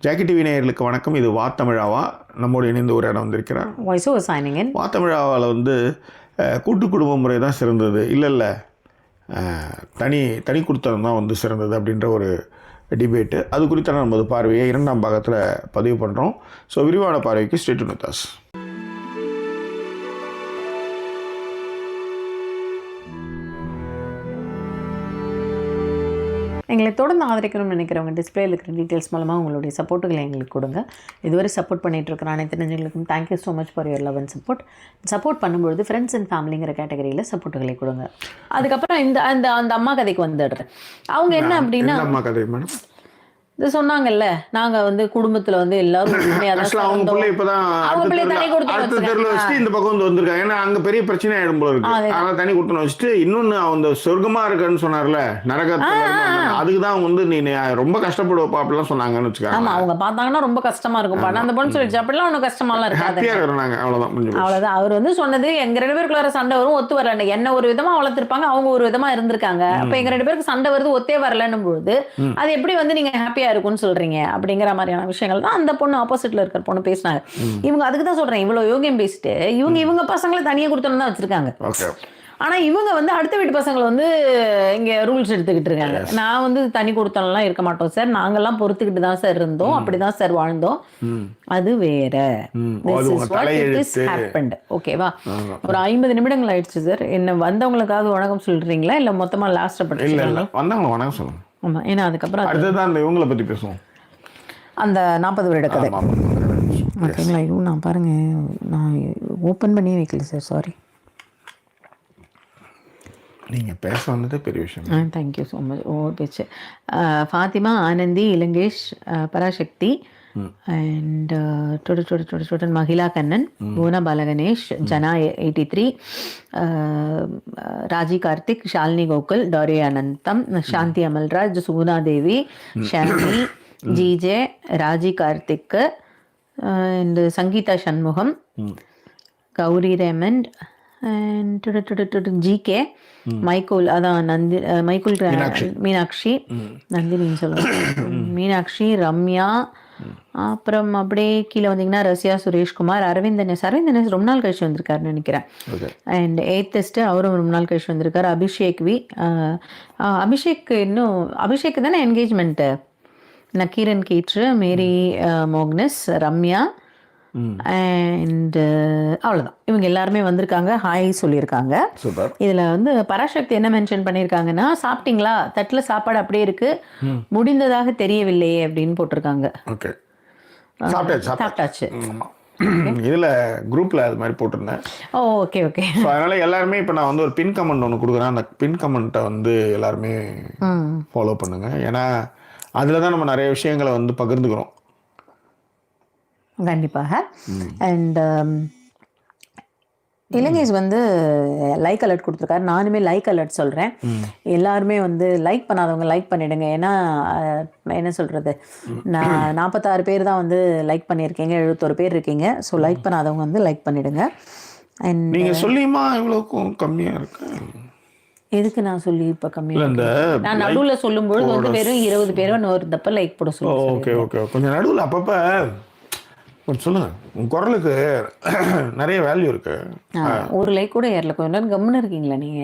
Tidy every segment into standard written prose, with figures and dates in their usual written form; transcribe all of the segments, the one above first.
Jackie TV நேயர்களுக்கு வணக்கம். இது வா தமிழாவா. நம்மோடு இணைந்து ஒரு இடம் வந்திருக்கிறார். வா தமிழாவால் வந்து கூட்டு குடும்ப முறை தான் சிறந்தது, இல்லை தனி குடுத்தனம் தான் வந்து சிறந்தது அப்படின்ற ஒரு டிபேட்டு. அது குறித்தான நமது பார்வையை 2ஆம் பாகத்தில் பதிவு பண்ணுறோம். ஸோ விரிவான பார்வைக்கு ஸ்டே டியூன் வித் அஸ். எங்களை தொடர்ந்து ஆதரிக்கணும்னு நினைக்கிறவங்க டிஸ்பிளேயில் இருக்கிற டீட்டெயில்ஸ் மூலமாக உங்களுடைய சப்போர்ட்டுகளை எங்களுக்கு கொடுங்க. இதுவரை சப்போர்ட் பண்ணிகிட்டு இருக்கிற அனைத்து நெஞ்சங்களுக்கும் thank you so much for your love and support பண்ணும்பொழுது ஃப்ரெண்ட்ஸ் அண்ட் ஃபேமிலிங்கிற கேட்டகரியில் சப்போர்ட்டுகளை கொடுங்க. அதுக்கப்புறம் அந்த அந்த அம்மா கதைக்கு வந்துடுறேன். அவங்க என்ன அப்படின்னா, அம்மா கதை மேடம் இது சொன்னாங்கல்ல, நாங்க வந்து குடும்பத்துல வந்து எல்லாரும் அவங்க பிள்ளை இப்பதான் அடுத்த தெருல வச்சுட்டு இந்த பக்கம் வந்து வந்திருக்காங்க. ஏன்னா அங்க பெரிய பிரச்சனை ஆயிடும் போல இருக்கு. அதனால தனி கொடுத்து வச்சுட்டு இன்னொன்னு அவங்க சொர்க்கமா இருக்குன்னு சொன்னார்ல, நரகத்துல அதுக்குதான் அவங்க வந்து நீ ரொம்ப கஷ்டப்படுவப்பா அப்படிலாம் சொன்னாங்கன்னு வச்சுக்காங்க. ஆமா, அவங்க பார்த்தாங்கன்னா ரொம்ப கஷ்டமா இருக்கும். அந்த பொண்ணு சொல்லிச்சு அப்படிலாம் ஒன்றும் கஷ்டமாலாம் இருக்காது, அவ்வளவுதான். அவர் வந்து சொன்னது எங்க 2 பேருக்குள்ள சண்டை வரும், ஒத்து வரல. என்ன ஒரு விதமா வளர்த்திருப்பாங்க, அவங்க ஒரு விதமா இருந்திருக்காங்க. அப்ப எங்க 2 பேருக்கு சண்டை வருது, ஒத்தே வரலன்னும் பொழுது அது எப்படி வந்து நீங்க ஹாப்பியா இருக்கும்னு சொல்றீங்க அப்படிங்கிற மாதிரியான விஷயங்கள் தான் அந்த பொண்ணு ஆப்போசிட்ல இருக்கிற பொண்ணு பேசினாங்க. இவங்க அதுக்கு தான் சொல்றேன், இவ்வளவு யோகியம் பேசிட்டு இவங்க பசங்களை தனியா கொடுத்தோன்னு தான் வச்சிருக்காங்க. ஆனா இவங்க வந்து அடுத்த வீட்டு பசங்களை வந்து இங்க ரூல்ஸ் எடுத்துக்கிட்டு இருக்காங்க. நான் வந்து தனி கொடுத்தோம்லாம் இருக்க மாட்டோம் சார், நாங்கெல்லாம் பொறுத்துக்கிட்டு தான் சார் இருந்தோம், அப்படிதான் சார் வாழ்ந்தோம், அது வேற. ஓகேவா? ஒரு 50 நிமிடங்கள் ஆயிடுச்சு சார். என்ன வந்தவங்களுக்காவது வணக்கம் சொல்றீங்களா இல்ல மொத்தமா லாஸ்ட் வந்தவங்க வணக்கம் சொல்லுங்க. ஆமா, ஏன்னா அதுக்கப்புறம் அடுத்ததான் இவங்களை பத்தி பேசுவோம். அந்த 40 வருட கதை ஓகேங்களா? இதுவும் நான் பாருங்க, நான் ஓப்பன் பண்ணியே வைக்கல சார், சாரி. நீங்கள் பேச வந்ததே பெரிய விஷயம். Thank you so much. பேச்சு ஃபாத்திமா, ஆனந்தி, இலங்கேஷ், பராசக்தி அண்ட் மகிழா Kannan, Poona Balaganesh, Jana 83, Raji Karthik, Shalini Gokul, Dory Anantham, Shanthi Amalraj, Suguna Devi, Shalini, GJ, Raji Karthik and Sangeetha Shanmugam, Gowri Raymond and GK, Michael, அதான் மைக்கோல், மீனாட்சி, நந்தினின்னு சொல்லுவாங்க, மீனாட்சி, ரம்யா, அப்புறம் அப்படியே கீழே வந்தீங்கன்னா ரஷ்யா, சுரேஷ்குமார், அரவிந்தனேஷ் ரொம்ப நாள் கழிச்சு வந்திருக்காருன்னு நினைக்கிறேன். அண்ட் 8th அவரும் ரொம்ப நாள் கழிச்சு வந்திருக்காரு. அபிஷேக் வி, அபிஷேக் இன்னும் அபிஷேக் தானே என்கேஜ்மெண்ட்டு. நக்கீரன் கீற்று, மேரி மோக்னஸ், ரம்யா அண்ட் அவ்வளோதான். இவங்க எல்லாருமே வந்திருக்காங்க, ஹாய் சொல்லியிருக்காங்க. இதில் வந்து பராசக்தி என்ன மென்ஷன் பண்ணியிருக்காங்கன்னா, சாப்பிட்டீங்களா, தட்டில் சாப்பாடு அப்படியே இருக்கு, முடிந்ததாக தெரியவில்லையே அப்படின்னு போட்டிருக்காங்க. சாப்பிட்டாச்சு. இதில் குரூப்பில் அது மாதிரி போட்டிருந்தேன். ஓகே. அதனால எல்லாருமே இப்போ நான் வந்து ஒரு பின் கமெண்ட் ஒன்று கொடுக்குறேன். அந்த பின் கமெண்ட்டை வந்து எல்லாருமே ஃபாலோ பண்ணுங்க. ஏன்னா அதில் தான் நம்ம நிறைய விஷயங்களை வந்து பகிர்ந்துக்கிறோம். கண்டிப்பாக. அண்ட் இலங்கேஷ் வந்து லைக் அலர்ட் கொடுத்துருக்காரு. நானுமே லைக் அலர்ட் சொல்கிறேன். எல்லாருமே வந்து லைக் பண்ணாதவங்க லைக் பண்ணிவிடுங்க. ஏன்னா என்ன சொல்கிறது, நான் 46 பேர் தான் வந்து லைக் பண்ணியிருக்கீங்க, 71 பேர் இருக்கீங்க. ஸோ லைக் பண்ணாதவங்க வந்து லைக் பண்ணிவிடுங்க. அண்ட் நீங்கள் சொல்லியுமா இவ்வளோக்கும் கம்மியாக இருக்கு? எதுக்கு நான் சொல்லி இப்போ கம்மியாக, நான் நடுவில் சொல்லும்பொழுது வந்து வெறும் 20 பேரும் ஒரு தப்ப லைக் போட சொல்லுவேன். ஓகே கொஞ்சம் நடுவில் அப்பப்போ கொஞ்சம் சொல்லுங்க. உங்க குரலுக்கு நிறைய வேல்யூ இருக்கு. ஒரு லைக் கூட ஏறல, கொஞ்ச நேரம் கம்முன்னு இருக்கீங்களா நீங்க?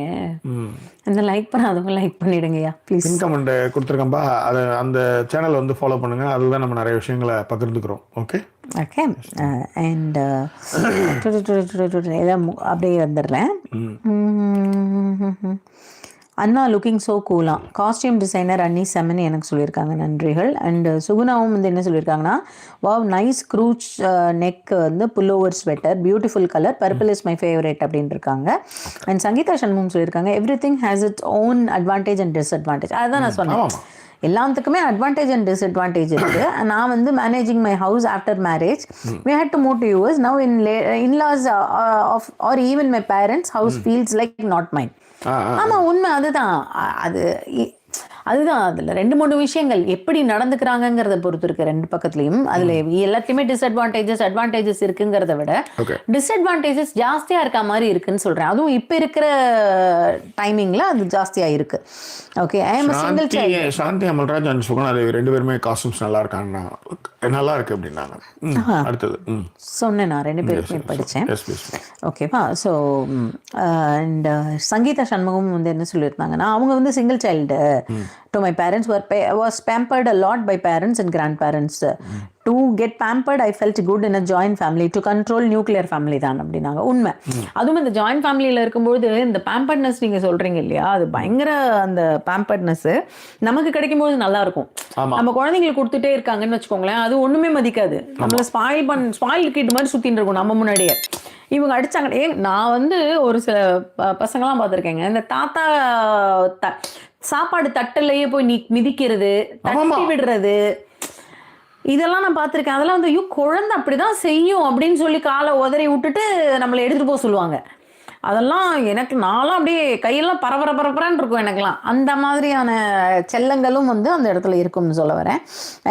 அந்த லைக் பண்ணாதவங்க லைக் பண்ணிடுங்கய்யா ப்ளீஸ். பின் கமெண்ட் கொடுத்துருக்கேன்பா, அதை அந்த சேனலை வந்து ஃபாலோ பண்ணுங்க. அதுதான் நம்ம நிறைய விஷயங்களை பகிர்ந்துக்கிறோம். ஓகே. அண்ட் அப்படியே வந்துடுறேன். அண்ணா லுக்கிங் ஸோ கூலாம், காஸ்டியூம் டிசைனர் அன்னி செம்மன் எனக்கு சொல்லியிருக்காங்க, நன்றிகள். அண்ட் சுகுணாவும் வந்து என்ன சொல்லியிருக்காங்கன்னா, வாவ் நைஸ் க்ரூச் நெக் வந்து pullover sweater, beautiful colour, purple is my favourite அப்படின்னு இருக்காங்க. அண்ட் சங்கீதா சண்முகம் சொல்லியிருக்காங்க, every thing has its own advantage and disadvantage. அதுதான் நான் சொன்னேன், எல்லாத்துக்குமே அட்வான்டேஜ் அண்ட் டிஸ்அட்வான்டேஜ் இருக்கு. நான் வந்து managing my house after marriage, we had to move to US. Now in-laws or even my parents' house feels like not mine. ஆமா, உண்மை அதுதான். அதுதான் அதில் 2-3 விஷயங்கள் எப்படி நடந்துக்கிறாங்கங்கிறத பொறுத்து இருக்கு 2 பக்கத்துலையும். அதில் எல்லாத்தையுமே அட்வான்டேஜஸ் இருக்குங்கிறத விட டிஸ்அட்வான்டேஜஸ் ஜாஸ்தியாக இருக்க மாதிரி இருக்குன்னு சொல்கிறேன். அதுவும் இப்போ இருக்கிற டைமிங்கில் அது ஜாஸ்தியாக இருக்கு. Okay, I am single child. Shanthi Amalraj and Sugunadevi 2 பேருமே காஸ்டியூம்ஸ் நல்லா இருக்காங்க, நல்லா இருக்கு அப்படின்னாங்க. அடுத்தது சொன்னேன், நான் 2 பேருமே படித்தேன். ஓகேவா? ஸோ அண்ட் சங்கீதா சண்முகம் வந்து என்ன சொல்லியிருந்தாங்கன்னா, அவங்க வந்து single child. To my parents was pampered a lot by parents and grandparents. To get pampered, I felt good in a joint family. To control nuclear family தான் அப்படின்னாங்க. உண்மை. அதுவும் இந்த ஜாயின்ட் ஃபேமிலியில் இருக்கும்போது இந்த பேம்பர்ட்னஸ் நீங்கள் சொல்கிறீங்க இல்லையா, அது பயங்கர அந்த பேம்பர்ட்னஸ் நமக்கு கிடைக்கும்போது நல்லா இருக்கும். நம்ம குழந்தைங்களுக்கு கொடுத்துட்டே இருக்காங்கன்னு வச்சுக்கோங்களேன், அது ஒன்றுமே மதிக்காது. நம்மளை ஸ்பாயில் கிட் மாதிரி சுற்றின்னு இருக்கும் நம்ம முன்னாடியே. இவங்க அடிச்சாங்க. நான் வந்து ஒரு சில பசங்களாம் பார்த்துருக்கேங்க, இந்த தாத்தா சாப்பாடு தட்டிலேயே போய் மிதிக்கிறது, தட்டி விடுறது, இதெல்லாம் நான் பார்த்துருக்கேன். அதெல்லாம் வந்து ஐயோ குழந்தை அப்படிதான் செய்யும் அப்படின்னு சொல்லி காலை உதறி விட்டுட்டு நம்மளை எடுத்துகிட்டு போக சொல்லுவாங்க. அதெல்லாம் எனக்கு நான்லாம் அப்படியே கையெல்லாம் பரபரன்னு இருக்கும் எனக்குலாம். அந்த மாதிரியான செல்லங்களும் வந்து அந்த இடத்துல இருக்கும்னு சொல்ல வரேன்.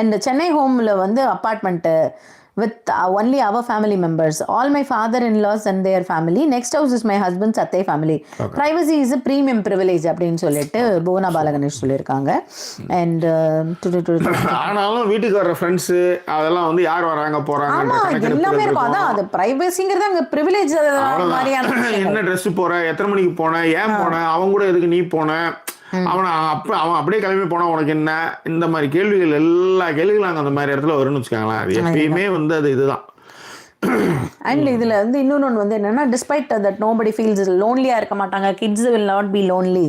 அண்ட் சென்னை ஹோமில் வந்து apartment with only our family members, all my father-in-laws and their family. Next house is my husband's Athai family. Privacy is a premium privilege அப்படின்னு சொல்லிட்டு புவனா பாலகணேஷ் சொல்லியிருக்காங்க. அண்ட் ஆனாலும் வீட்டுக்கு வர ஃப்ரெண்ட்ஸ் அதெல்லாம் வந்து யார் வராங்க போறாங்க எல்லாமே இருக்கும். அதான் அது பிரைவசிங்கிறது அங்கே ப்ரிவிலேஜ் மாதிரியான. என்ன ட்ரெஸ் போற, எத்தனை மணிக்கு போன, ஏன் போன, அவங்க கூட எதுக்கு நீ போன, அவன் அப்படியே கிளம்பி போனா உனக்கு என்ன, இந்த மாதிரி கேள்விகள் எல்லா கேள்விகளும் அங்கே அந்த மாதிரி இடத்துல வரும்னு வச்சுக்காங்களேன். அது எப்பயுமே வந்து அது இதுதான். அண்ட் இதுல வந்து இன்னொன்று வந்து என்னன்னா, டிஸ்பைட் தட் நோபடி ஃபீல்ஸ் லோன்லியா இருக்க மாட்டாங்க, kids will not be lonely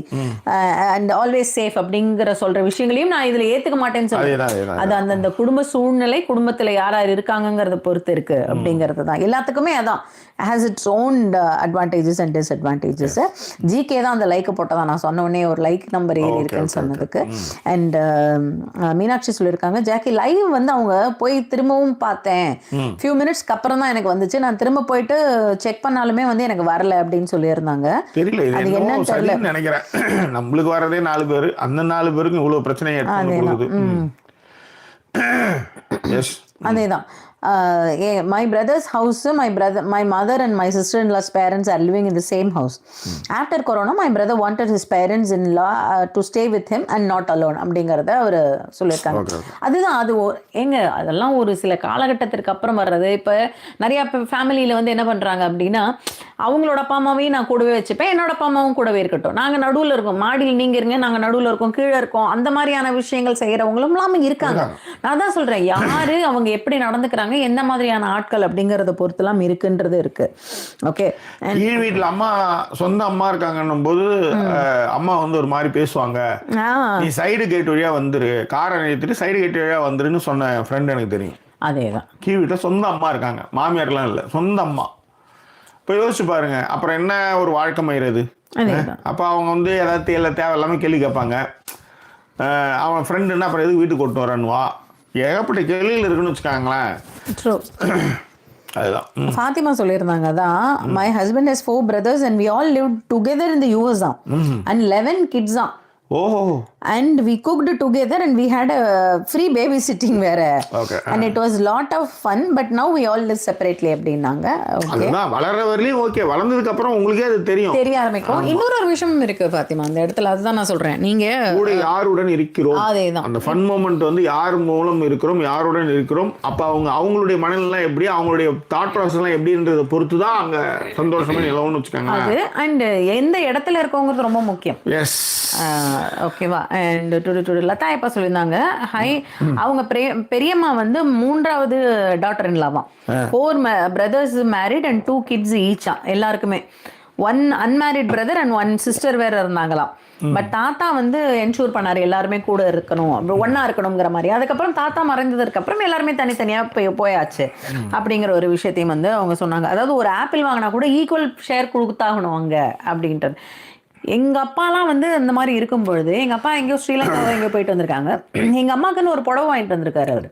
and always safe அப்படிங்கிற சொல்ற விஷயங்களையும் நான் இதுல ஏத்துக்க மாட்டேன்னு சொல்றேன். அது அந்தந்த குடும்ப சூழ்நிலை, குடும்பத்துல யார் பொறுத்து பொறுத்து இருக்கு அப்படிங்கிறது தான். எல்லாத்துக்குமே அதான் has its own advantages and disadvantages. GK தான் அந்த லைக் போட்டதா நான் சொன்ன உடனே ஒரு லைக் நம்பர் ஏறி இருக்குன்னு சொன்னதுக்கு. அண்ட் மீனாட்சி சொல்லியிருக்காங்க, ஜாக்கி லைவ் வந்து அவங்க போய் திரும்பவும் பார்த்தேன், ஃபியூ மினிட்ஸ்க்கு அப்புறம் தான் எனக்கு வந்துச்சு, நான் திரும்ப போயிட்டு செக் பண்ணாலுமே வந்து எனக்கு வரல அப்படின்னு சொல்லியிருந்தாங்க. தெரியல அது என்னன்னு தெரியல நினைக்கிறேன். நம்மளுக்கு வரதே 4 பேர், அந்த 4 பேருக்கு இவ்வளவு பிரச்சனை ஏற்படுது. அதேதான். My brother's house, my mother and my sister-in-law's parents are living in the same house. After corona, my brother wanted his parents-in-law to stay with him and not alone அப்படிங்கறத அவர் சொல்லியிருக்காங்க. அதுதான் அது எங்க அதெல்லாம் ஒரு சில காலகட்டத்திற்கு அப்புறம் வர்றது. இப்போ நிறைய ஃபேமிலியில வந்து என்ன பண்றாங்க அப்படின்னா, அவங்களோட அப்பா அம்மாவையும் நான் கூடவே வச்சுப்பேன், என்னோட அப்பா அம்மாவும் கூடவே இருக்கட்டும், நாங்கள் நடுவில் இருக்கோம், மாடியில் நீங்கள் இருங்க, நாங்கள் நடுவில் இருக்கோம், கீழே இருக்கோம், அந்த மாதிரியான விஷயங்கள் செய்கிறவங்களும் இல்லாமல் இருக்காங்க. நான் தான் சொல்கிறேன், யார் அவங்க எப்படி நடந்துக்கிறாங்க, என்ன மாதிரியான ஆட்கள் அப்படிங்கிறத பொறுத்துலாம் இருக்குன்றது இருக்கு. ஓகே, கீழ் வீட்டில் அம்மா சொந்த அம்மா இருக்காங்கன்னும் போது அம்மா வந்து ஒரு மாதிரி பேசுவாங்க, நீ சைடு கேட் வழியா வந்துரு, காரை நிறுத்திட்டு சைடு கேட் வழியா வந்துருன்னு சொன்ன ஃப்ரெண்ட் எனக்கு தெரியும். அதேதான், கீழ் வீட்டில் சொந்த அம்மா இருக்காங்க, மாமியார்லாம் இல்லை, சொந்த அம்மா. இப்போ யோசிச்சு பாருங்க, அப்புறம் என்ன ஒரு வாழ்க்கை மயிறது. அப்போ அவங்க வந்து ஏதாவது தேவையில்லாம கேள்வி கேட்பாங்க. அவன் ஃப்ரெண்டுன்னா அப்புறம் எதுக்கு வீட்டுக்கு கொண்டு வரணுவா, ஏகப்பட்ட கேள்விகள் இருக்குன்னு வச்சுக்காங்களேன். அதுதான் ஃபாத்திமா சொல்லியிருந்தாங்க. அதான், my husband has 4 brothers and we all lived together in the US and 11 kids தான். ஓஹோ. And we cooked together and we had a free babysitting வேற. Okay. And it was lot of fun, but now we all live separately அப்படின்னாங்க. Okay, அதுதான் வளர்ற வரலையும் okay, வளர்ந்ததுக்கு அப்புறம் உங்களுக்கே அது தெரிய ஆரம்பிக்கும். இன்னொரு விஷயம் இருக்கு பாத்திமா அந்த இடத்துல, அதுதான் நான் சொல்றேன், நீங்க கூட யாருடன் இருக்கிறோம், அதேதான் அந்த ஃபன் மொமெண்ட் வந்து யார் மூலம் இருக்கிறோம், யாருடன் இருக்கிறோம், அப்ப அவங்களுடைய மனநிலை எப்படி, அவங்களுடைய தாட் ப்ராசஸ் எல்லாம் எப்படின்றத பொறுத்து தான் அங்க சந்தோஷமா நிலவுன்னு வச்சுக்காங்க. அது அண்ட் எந்த இடத்துல இருக்கவங்கிறது ரொம்ப முக்கியம். எஸ், ஓகேவா. அண்ட் லதா எப்போ சொல்லியிருந்தாங்க, ஹை, அவங்க பெரியம்மா வந்து 3வது daughter இன்லாவாம், 4 brothers married and 2 kids each. எல்லாருக்குமே 1 unmarried brother and 1 sister வேற இருந்தாங்களாம். பட் தாத்தா வந்து என்ஷூர் பண்ணாரு எல்லாருமே கூட இருக்கணும், ஒன்னா இருக்கணுங்கிற மாதிரி. அதுக்கப்புறம் தாத்தா மறைஞ்சதுக்கு அப்புறம் எல்லாருமே தனித்தனியா போயாச்சு அப்படிங்கிற ஒரு விஷயத்தையும் வந்து அவங்க சொன்னாங்க. அதாவது ஒரு ஆப்பிள் வாங்கினா கூட ஈக்குவல் ஷேர் கொடுத்தாகணும் அங்க அப்படின்றது. எங்கள் அப்பாலாம் வந்து இந்த மாதிரி இருக்கும் பொழுது, எங்கள் அப்பா எங்கேயோ ஸ்ரீலங்காவோ எங்கேயோ போயிட்டு வந்திருக்காங்க, எங்கள் அம்மாக்குன்னு ஒரு புடவை வாங்கிட்டு வந்திருக்காரு அவர்,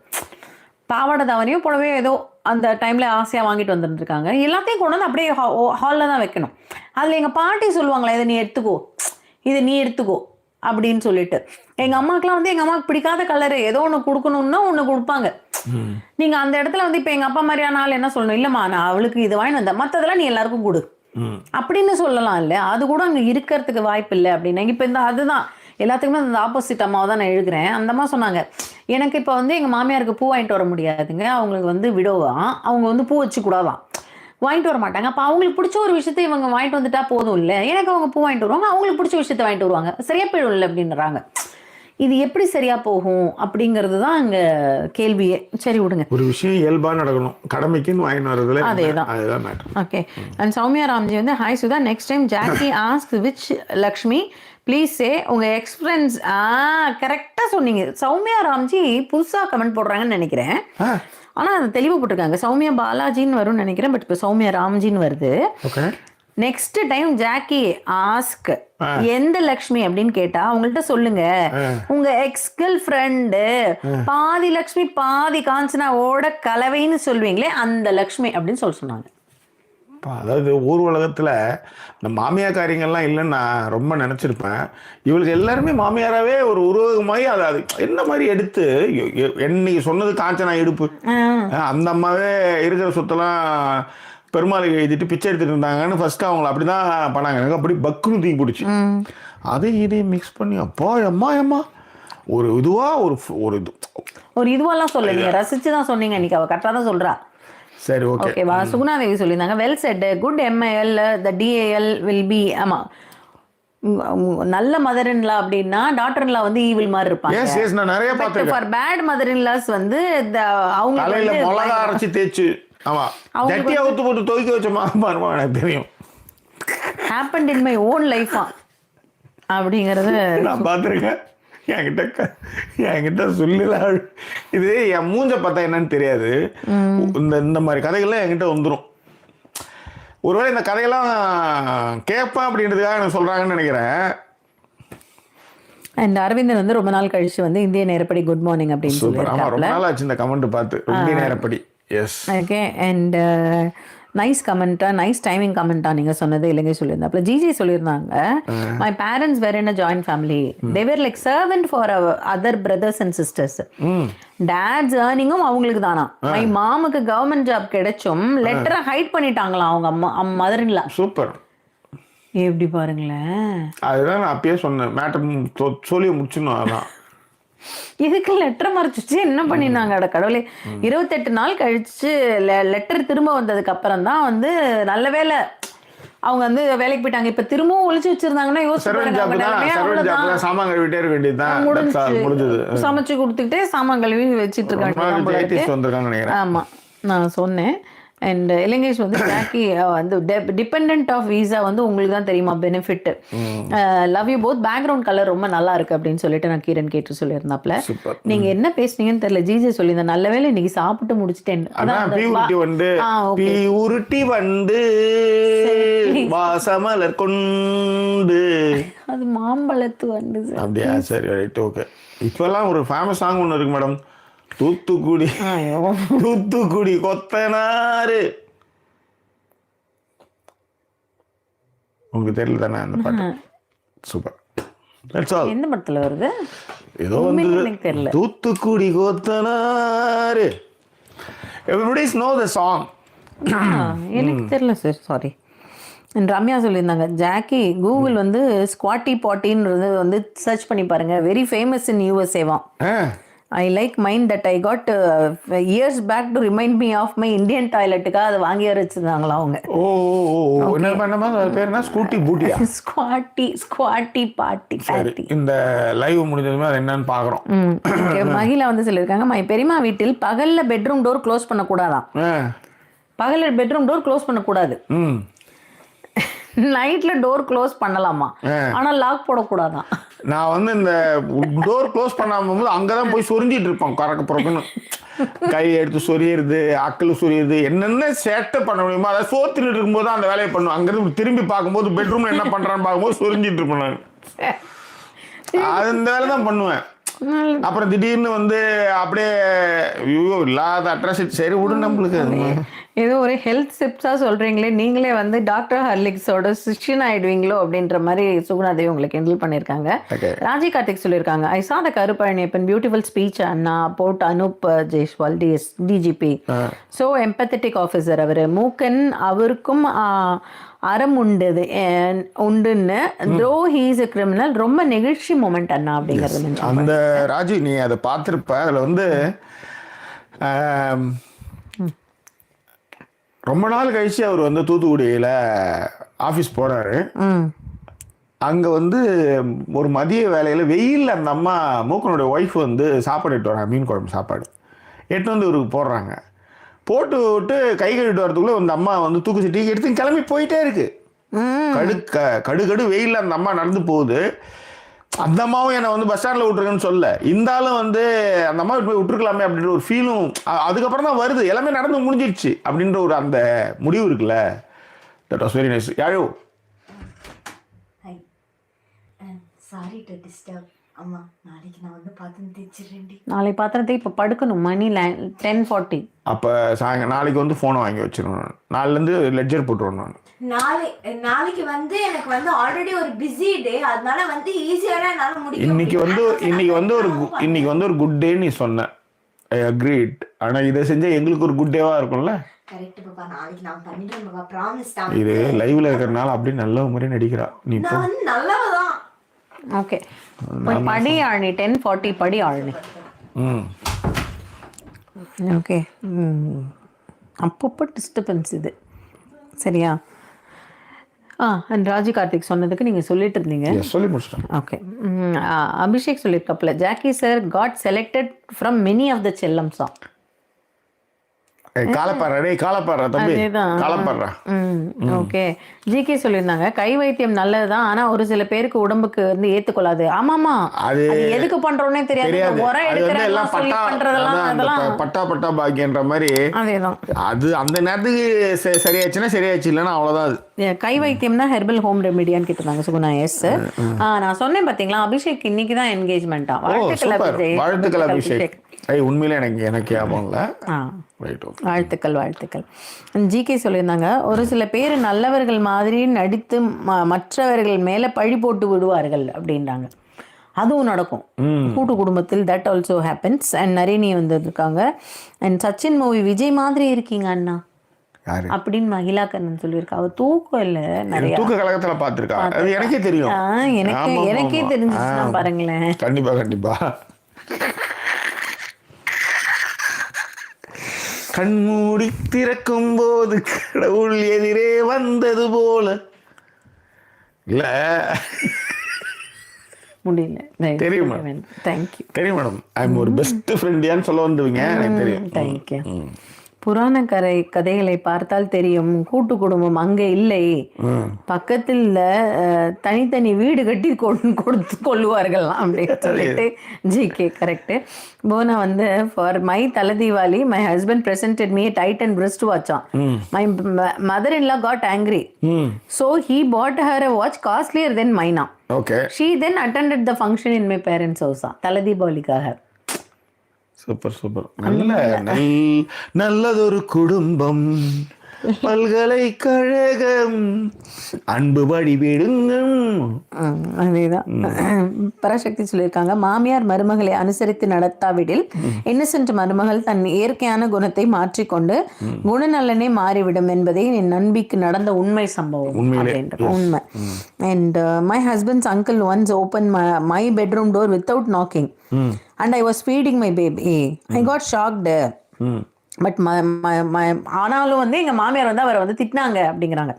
பாவாடை தாவணியும் புடவையோ ஏதோ அந்த டைமில் ஆசையாக வாங்கிட்டு வந்துருக்காங்க. எல்லாத்தையும் கொண்டு வந்து அப்படியே ஹாலில் தான் வைக்கணும். அதில் எங்கள் பாட்டி சொல்லுவாங்களே, இதை நீ எடுத்துக்கோ, அப்படின்னு சொல்லிட்டு. எங்க அம்மாக்கெல்லாம் வந்து எங்க அம்மாவுக்கு பிடிக்காத கலரு ஏதோ ஒண்ணு கொடுக்கணும்னா ஒண்ணு கொடுப்பாங்க. நீங்க அந்த இடத்துல வந்து இப்ப எங்க அப்பா மாதிரியான ஆள் என்ன சொல்லணும், இல்லம்மா நான் அவளுக்கு இது வாங்கி வந்தேன், மத்ததெல்லாம் நீ எல்லாருக்கும் கொடு அப்படின்னு சொல்லலாம் இல்ல. அது கூட அங்க இருக்கிறதுக்கு வாய்ப்பு இல்லை அப்படின்னா இப்ப இந்த அதுதான் எல்லாத்துக்குமே அந்த ஆப்போசிட் அம்மாவை தான் நான் எழுதுறேன். அந்த அம்மா சொன்னாங்க, எனக்கு இப்போ வந்து எங்கள் மாமியாருக்கு பூ வாங்கிட்டு வர முடியாதுங்க, அவங்களுக்கு வந்து விடோவான், அவங்க வந்து பூ வச்சு கூடாதான் வாங்கிட்டு வர மாட்டாங்க. அப்போ அவங்களுக்கு பிடிச்ச ஒரு விஷயத்தை இவங்க வாங்கிட்டு வந்துட்டா போதும் இல்லை, எனக்கு அவங்க பூ வாங்கிட்டு வருவாங்க, அவங்களுக்கு பிடிச்ச விஷயத்த வாங்கிட்டு வருவாங்க, சரியா போயிடும் இல்லை அப்படின்றாங்க. இது எப்படி சரியா போகும் அப்படிங்கிறது தான் அங்க கேள்வியே. சரி விடுங்க, ஒரு விஷயம் இயல்பா நடக்கணும், கடமைக்குன்னு வாங்கி வரதுல அதேதான். ஓகே. அண்ட் சௌமியா ராம்ஜி வந்து hi Sudha, next time Jackie ask which Lakshmi please சே உங்க எக்ஸ்பீரியன்ஸ். கரெக்டா சொன்னீங்க. சௌமியா ராம்ஜி புதுசா கமெண்ட் போடுறாங்கன்னு நினைக்கிறேன். ஆனா அது தெளிவு போட்டிருக்காங்க. சௌமியா பாலாஜின்னு வரும்னு நினைக்கிறேன், பட் இப்போ சௌமியா ராம்ஜின்னு வருது. நெக்ஸ்ட் டைம் ஜாக்கி ஆஸ்க் எந்த லக்ஷ்மி அப்படின்னு கேட்டா அவங்கள்ட்ட சொல்லுங்க, உங்க எக்ஸ் கேர்ள் ஃப்ரெண்டு பாதி லக்ஷ்மி பாதி காஞ்சனாவோட கலவைன்னு சொல்வீங்களே அந்த லக்ஷ்மி அப்படின்னு சொன்னாங்க. அதாவது ஊர் உலகத்துல இந்த மாமியார் காரியங்கள்லாம் இல்லைன்னு நான் ரொம்ப நினைச்சிருப்பேன். இவளுக்கு எல்லாருமே மாமியாராவே ஒரு உருவகமாயி அது என்ன மாதிரி எடுத்து என்னைக்கு சொன்னது காஞ்சனா எடுப்பு, அந்த அம்மாவே இருக்கிற சொத்தெல்லாம் பெருமாளுக்கு எழுதிட்டு பிச்சை எடுத்துட்டு இருந்தாங்கன்னு ஃபர்ஸ்ட் அவங்களை அப்படிதான் பண்ணாங்க. எனக்கு அப்படி பக்குனு தூக்கி பிடிச்சி அதை இதையும் மிக்ஸ் பண்ணி அப்பா அம்மா அம்மா ஒரு இதுவா ஒரு இதுவெல்லாம் சொல்ல, நீங்க ரசிச்சு தான் சொன்னீங்க. இன்னைக்கு அவ கரெக்டா தான் சொல்றா. சரி, ஓகே. ஓகேவா? சுகுணாதேவி சொல்லியிருந்தாங்க, well set, good MIL the DAL will be. ஆமா, நல்ல மதர் இன்லா அப்படின்னா டாட்டர் இன்லா வந்து ஈவில் மாதிரி இருப்பாங்க. எஸ் எஸ் நான் நிறைய பார்த்தேன். ஃபார் பேட் மதர் இன்லாஸ் வந்து அவங்க தலையில மிளகா அரைச்சி தேய்ச்சு, ஆமா, ஜட்டியை ஊத்து போட்டு துவைக்க வச்சமா பாருமா, எனக்கு தெரியும். ஹேப்பன்ட் இன் மை ஓன் லைஃபா அப்படிங்கறது நான் பார்த்துருக்கேன். என்கிட்ட சொல்லல, இது என் மூஞ்ச பார்த்தா என்னன்னு தெரியாது. இந்த மாதிரி கதைகள்லாம் என்கிட்ட வந்துடும். ஒருவேளை இந்த கதையெல்லாம் கேட்பேன் அப்படின்றதுக்காக எனக்கு சொல்றாங்கன்னு நினைக்கிறேன். அண்ட் அரவிந்தன் வந்து ரொம்ப நாள் கழிச்சு வந்து இந்திய நேரப்படி குட் மார்னிங் அப்படின்னு சொல்லியிருக்காங்க. ரொம்ப நாள் ஆச்சு இந்த கமெண்ட் பார்த்து. இந்திய நேரப்படி. எஸ். ஓகே. அண்ட் நைஸ் கமெண்டா, நைஸ் டைமிங் கமெண்டா நீங்க சொன்னது. இலங்கை சொல்லியிருந்தாப்புல ஜிஜி சொல்லியிருந்தாங்க, my parents were in a joint family, they were like servant for other brothers and sisters. Dad's ஏர்னிங்கும் அவங்களுக்கு தானா. மை மாமுக்கு கவர்மெண்ட் ஜாப் கிடைச்சும் லெட்டரை ஹைட் பண்ணிட்டாங்களாம் அவங்க அம்மா மதர் இன்லா. சூப்பர். எப்படி பாருங்களேன். அதுதான் நான் அப்பயே சொன்னேன், மேட்டர் சொல்லி முடிச்சிடணும். அதான் இதுக்கு லெட்டர் மறைச்சிச்சு என்ன பண்ணிருந்தாங்க அட கடவுளே. 28 நாள் கழிச்சு லெட்டர் திரும்ப வந்ததுக்கு அப்புறம் தான் வந்து நல்ல வேலை அவங்க வந்து வேலைக்கு போயிட்டாங்க. இப்ப திரும்பவும் ஒளிச்சு வச்சிருந்தாங்கன்னா சமைச்சு கொடுத்துக்கிட்டே சாமான் கழுவி வச்சிட்டு இருக்காங்க. ஆமா, நான் சொன்னேன். அண்ட் இலங்கேஷ் வந்து ஜாக்கி வந்து டிபெண்டன்ட் ஆஃப் வீசா வந்து உங்களுக்கு தான் தெரியுமா benefit. Love you both, background colour ரொம்ப நல்லா இருக்கு அப்படின்னு சொல்லிட்டு நான் கீரன் கேட்டு சொல்லியிருந்தாப்ல. நீங்க என்ன பேசுனீங்கன்னு தெரியல. ஜிஜே சொல்லியிருந்தேன், நல்ல வேளை இன்னைக்கு சாப்பிட்டு முடிச்சிட்டேன். உருட்டி வந்து வாசமலர் கொண்டு அது மாம்பழத்து வந்து. அப்படியா? சரி, ரைட், ஓகே. இப்பெல்லாம் ஒரு ஃபேமஸ் சாங் ஒன்று இருக்கு மேடம், தூத்துக்குடி தூத்துக்குடி கொத்தனாரு. உங்களுக்கு தெரியல தானே அந்த பாட்டு? சூப்பர். எந்த படத்துல வருது? ஏதோ வந்து Thoothukudi கொத்தனாரு. Everybody know the song. எனக்கு தெரியல சார், சாரி. ரம்யா சொல்லியிருந்தாங்க, ஜாக்கி கூகுள் வந்து ஸ்குவாட்டி பாட்டின்னு வந்து சர்ச் பண்ணி பாருங்க, வெரி ஃபேமஸ் இன் USA-வா. I like mind that I got years back to remind me of my Indian டாய்லெட்டுக்காக அதை வாங்கி வச்சிருந்தாங்களா அவங்க. ஸ்குவாட்டி பாட்டி. இந்த லைவ் முடிஞ்சதுமே அது என்னன்னு பாக்குறோம். மகிழா வந்து சொல்லியிருக்காங்க, மை பெரியமா வீட்டில் பகல்ல பெட்ரூம் டோர் க்ளோஸ் பண்ணக்கூடாதான். பகல்ல பெட்ரூம் டோர் க்ளோஸ் பண்ணக்கூடாது, நைட்ல டோர் க்ளோஸ் பண்ணலாமா, ஆனா லாக் போடக்கூடாதான். நான் வந்து இந்த டோர் க்ளோஸ் பண்ணாம போது அங்கதான் போய் சொரிஞ்சிட்டு இருப்போம், கறக்க புறக்குன்னு கை எடுத்து சொரியுறது, அக்கல் சொரியுறது, என்னென்ன சேட்டை பண்ண முடியுமோ அதை சோத்துட்டு இருக்கும்போது அந்த வேலையை பண்ணுவோம். அங்கிருந்து திரும்பி பார்க்கும்போது பெட்ரூம்ல என்ன பண்றான்னு பார்க்கும்போது சொரிஞ்சிட்டு இருப்பேன் நான். அது இந்த வேலை தான் பண்ணுவேன். அப்புறம் திடீர்னு வந்து அப்படியே ஐயோ இல்லாத அட்ராசிட்டி. சரி விடு, நம்மளுக்கு ஏதோ ஒரு ஹெல்த் டிப்ஸா சொல்றீங்களே, நீங்களே வந்து டாக்டர் ஹார்லிக்ஸோட சிஷ்யன் ஆயிடுவீங்களோ அப்படின்ற மாதிரி சுகுணாதேவி உங்களுக்கு ஹேண்டில் பண்ணியிருக்காங்க. ராஜி கார்த்திக் சொல்லியிருக்காங்க, I saw the Karupalaniappan beautiful speech அண்ணா போட் Anoop Jaiswal DGP so empathetic officer அவர் மூக்கன் அவருக்கும் அறம் உண்டுன்னு தோ ஹீஸ் எ கிரிமினல் ரொம்ப நெகிழ்ச்சி மூமெண்ட் அண்ணா அப்படிங்கிறது அந்த ராஜி நீ அதை பார்த்துருப்ப. அதில் வந்து ரொம்ப நாள் கழிச்சு அவர் வந்து தூத்துக்குடியில் ஆஃபீஸ் போகிறாரு. அங்கே வந்து ஒரு மதிய வேலையில் வெயிலில் அந்த அம்மா மூக்கனுடைய ஒய்ஃப் வந்து சாப்பாடு எட்டு வராங்க, மீன் குழம்பு சாப்பாடு எட்டு வந்து இவருக்கு போடுறாங்க. போட்டு விட்டு கை கழுவிட்டு வரதுக்குள்ளே அந்த அம்மா வந்து தூக்கு சட்டி எடுத்து கிளம்பி போயிட்டே இருக்கு. கடு வெயிலில் அந்த அம்மா நடந்து போகுது. அந்த அம்மாவும் என்னை வந்து பஸ் ஸ்டாண்டில் விட்டுருக்குன்னு சொல்ல, இருந்தாலும் வந்து அந்த அம்மா போய் விட்டுருக்கலாமே அப்படின்ற ஒரு ஃபீலும் அதுக்கப்புறம் தான் வருது. எல்லாமே நடந்து முடிஞ்சிடுச்சு அப்படின்ற ஒரு அந்த முடிவு இருக்குல்ல. That was very nice. யாழோ சாரி டு டிஸ்டர்ப். அம்மா நாளைக்கு நான் வந்து பாத்திரம் தேய்ச்சிடுறேன்டி. நாளைக்கு பாத்திரத்தை இப்போ படுக்கணும், மணி 10:40. அப்போ நாளைக்கு வந்து ஃபோனை வாங்கி வச்சிருவேன். நாளிலேருந்து லெட்ஜர் போட்டுருவேன் நான். நாளைக்கு வந்து எனக்கு வந்து ஆல்ரெடி ஒரு பிஸி டே, அதனால வந்து ஈஸியாக என்னால் முடியும். இன்னைக்கு வந்து ஒரு குட் டே நீ சொன்ன, ஐ அக்ரீட். ஆனால் இதை செஞ்சால் எங்களுக்கு ஒரு குட் டேவாக இருக்கும்ல. கரெக்ட் பாப்பா, நாளைக்கு நான் பண்ணிடுறேன் பாப்பா, ப்ராமிஸ் தான். இது லைவ்ல இருக்கிறனால அப்படியே நல்ல முறை நடிக்கிறா நீ. நான் வந்து நல்லவதான். ஓகே, படி ஆழ்னி 10:40 படி ஆழ்னி. ஓகே, அப்பப்போ டிஸ்டர்பன்ஸ் இது, சரியா? அண்ட் ராஜி கார்த்திக் சொன்னதுக்கு நீங்கள் சொல்லிட்டு இருந்தீங்க, சொல்லி முடிச்சிட்டேன். ஓகே, அபிஷேக் சொல்லியிருக்கப்பல Jackie sir got selected from many of the Chellam song. Okay, GK சொல்லியிருந்தாங்க கை வைத்தியம் நல்லதுதான், ஆனா ஒரு சில பேருக்கு உடம்புக்கு வந்து ஏத்துக்கொள்ளாது. ஆமாமா, அது எதுக்கு பண்றோம்னே தெரியாது. உரம் எடுக்கிறதெல்லாம் பட்டா பாக்கியன்ற மாதிரி அதேதான். அது அந்த நேரத்துக்கு சரியாச்சுன்னா சரியாச்சு, இல்லைன்னா அவ்வளவுதான். அது கை வைத்தியம் தான் ஹெர்பல் ஹோம் ரெமிடியான்னு கேட்டிருந்தாங்க சுகுணா. எஸ், நான் சொன்னேன் பாத்தீங்களா, அபிஷேக் இன்னைக்கு தான் என்கேஜ்மெண்டா. வாழ்த்துக்கள் அபிஷேக். உண்மையில எனக்கு ஞாபகம் இல்லை. வாழ்த்துக்கள். ஜிகே சொல்லியிருந்தாங்க, ஒரு சில பேர் நல்லவர்கள் மாதிரி நடித்து மற்றவர்கள் மேல பழி போட்டு விடுவார்கள் அப்படின்றாங்க. அதுவும் நடக்கும் கூட்டு குடும்பத்தில், தட் ஆல்சோ ஹேப்பன்ஸ். அண்ட் நரினி வந்திருக்காங்க. அண்ட் சச்சின் மூவி விஜய் மாதிரி இருக்கீங்க அண்ணா அப்படின்னு மகிழா கண்ணன் சொல்லியிருக்கா. அவ தூக்கம் இல்ல, நிறைய தூக்க கலகத்துல பாத்துருக்கா. அது எனக்கே தெரியும், எனக்கே தெரிஞ்சுச்சுன்னா பாருங்களேன். கண்டிப்பா கண்மூடி திறக்கும் போது கடவுள் எதிரே வந்தது போல. இல்ல முடியல, தெரியும் தெரியும் மேடம். ஐ எம் ஒரு பெஸ்ட் ஃப்ரெண்ட் சொல்ல வந்துவீங்க, எனக்கு தெரியும். தேங்க்யூ. புராண கதைகளை பார்த்தால் தெரியும், கூட்டு குடும்பம் அங்கே இல்லை, பக்கத்தில் தனித்தனி வீடு கட்டி கொடுத்து கொள்ளுவார்கள் அப்படின்னு சொல்லிட்டு ஜிகே. கரெக்ட். போனா வந்து ஃபார் மை தலை Deepavali my husband presented me Titan பிரெஸ்ட் வாட்சான். My mother in law got angry, so he bought her a watch costlier than mine. Okay, she then attended the function in my parents house தலை தீபாவளிக்காக. Super. நல்லதொரு குடும்பம், பல்கலைக்கழகம், அன்பு வடிவிடுங்கும். அதேதான். பராசக்தி சொல்லியிருக்காங்க, மாமியார் மருமகளை அனுசரித்து நடத்தாவிடில் இன்னசென்ட் மருமகள் தன் இயற்கையான குணத்தை மாற்றிக்கொண்டு குணநலனே மாறிவிடும் என்பதை என் நண்பிக்கு நடந்த உண்மை சம்பவம். உண்மை. And my husband's uncle once open my bedroom door without knocking and I was feeding my baby. I got shocked. But ஆனாலும் வந்து எங்க மாமியார் வந்து அவரை வந்து திட்டினாங்க அப்படிங்கிறாங்க.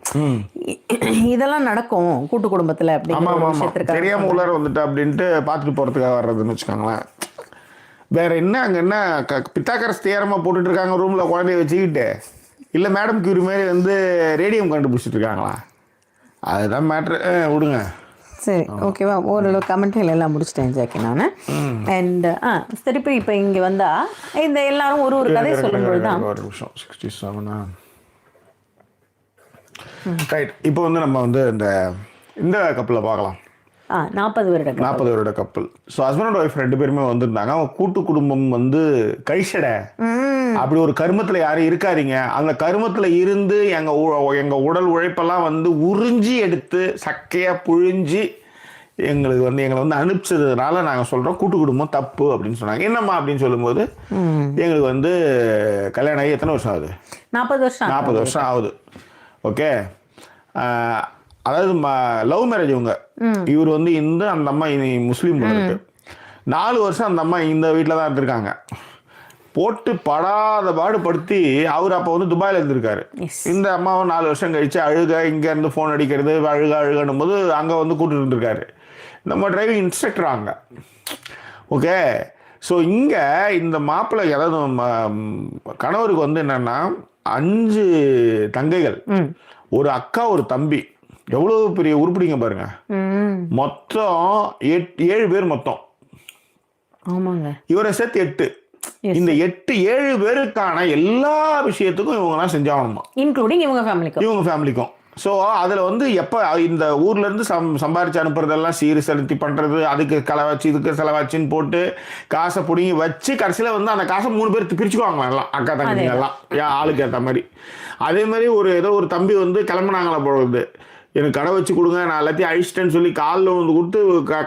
இதெல்லாம் நடக்கும் கூட்டு குடும்பத்துல அப்படிங்கிற தெரியாம உள்ளார வந்துட்டு அப்படின்ட்டு பார்த்துட்டு போறதுக்காக வர்றதுன்னு வச்சுக்கோங்களேன். வேற என்ன அங்க என்ன பித்தாக்கரஸ் தேரமா போட்டுட்டு இருக்காங்க ரூம்ல குழந்தைய வச்சுக்கிட்டு, இல்ல மேடம் கியூரி மாதிரி வந்து ரேடியம் கண்டுபிடிச்சிட்டு இருக்காங்களா? அதுதான் மேட்ரு. விடுங்க. சரி, ஓகேவா? ஓரளவு கமெண்ட்கள் எல்லாம் முடிச்சிட்டேன் ஜாக்கி நான். அண்ட் திருப்பி இப்போ இங்கே வந்தா இந்த எல்லாரும் ஒரு கதை சொல்லும்போது தான் ஒரு நிமிஷம் 67 ரைட். இப்போ வந்து நம்ம வந்து இந்த கப்பலை பார்க்கலாம். 40 வருட கப்பல். ஸோ ஹஸ்பண்ட் அண்ட் ஒய்ஃப் 2 பேருமே வந்திருந்தாங்க. அவங்க கூட்டு குடும்பம் வந்து கைஷடை அப்படி ஒரு கருமத்துல யாரும் இருக்காதீங்க. அந்த கருமத்துல இருந்து எங்க உடல் உழைப்பெல்லாம் வந்து உறிஞ்சி எடுத்து சக்கையா புழிஞ்சி எங்களை வந்து அனுப்பிச்சதுனால நாங்கள் சொல்கிறோம் கூட்டு குடும்பம் தப்பு அப்படின்னு சொன்னாங்க. என்னம்மா அப்படின்னு சொல்லும்போது எங்களுக்கு வந்து கல்யாணம் ஆகி எத்தனை வருஷம் ஆகுது? 40 வருஷம் ஆகுது. ஓகே, அதாவது லவ் மேரேஜ். இவர் வந்து அந்த அம்மா முஸ்லீம் இருக்கு. 4 வருஷம் அந்த அம்மா இந்த வீட்டில் தான் இருந்திருக்காங்க. போட்டு படாத பாடுபடுத்தி அவர் அப்போ வந்து துபாயில் இருந்திருக்காரு. இந்த அம்மாவும் 4 வருஷம் கழிச்சு அழுக, இங்கேருந்து ஃபோன் அடிக்கிறது, அழுகணும் போது அங்கே வந்து கூப்பிட்டு இருந்திருக்காரு. நம்ம டிரைவிங் இன்ஸ்ட்ரக்டர் அங்கே. ஓகே, ஸோ இங்கே இந்த மாப்பிள்ளை, அதாவது கணவருக்கு வந்து என்னன்னா 5 தங்கைகள், ஒரு அக்கா, ஒரு தம்பி. எவ்வளவு பெரிய உருப்படிங்க பாருங்க. மொத்தம் 7 பேர் மொத்தம். இவரை சேர்த்து 8. இந்த 7 பேருக்கான எல்லா விஷயத்துக்கும் இவங்கெல்லாம் செஞ்சாகணுமா, இன்க்ளூடிங் இவங்க ஃபேமிலிக்கும். ஸோ அதில் வந்து எப்போ இந்த ஊர்லேருந்து சம்பாரிச்சு அனுப்புறதெல்லாம் சீர் செலுத்தி பண்ணுறது, அதுக்கு செலவாச்சு இதுக்கு செலவாச்சுன்னு போட்டு காசை பிடிங்கி வச்சு கடைசியில் வந்து அந்த காசை 3 பேர் பிரிச்சுக்குவாங்களாம், எல்லாம் அக்கா தங்கச்சிங்க எல்லாம் ஆளுக்கு ஏற்ற மாதிரி. அதே மாதிரி ஏதோ ஒரு தம்பி வந்து கிளம்புனாங்களா போகுது, எனக்கு கடை வச்சு கொடுங்க, நான் எல்லாத்தையும் அழிச்சிட்டேன்னு சொல்லி காலில் வந்து கொடுத்து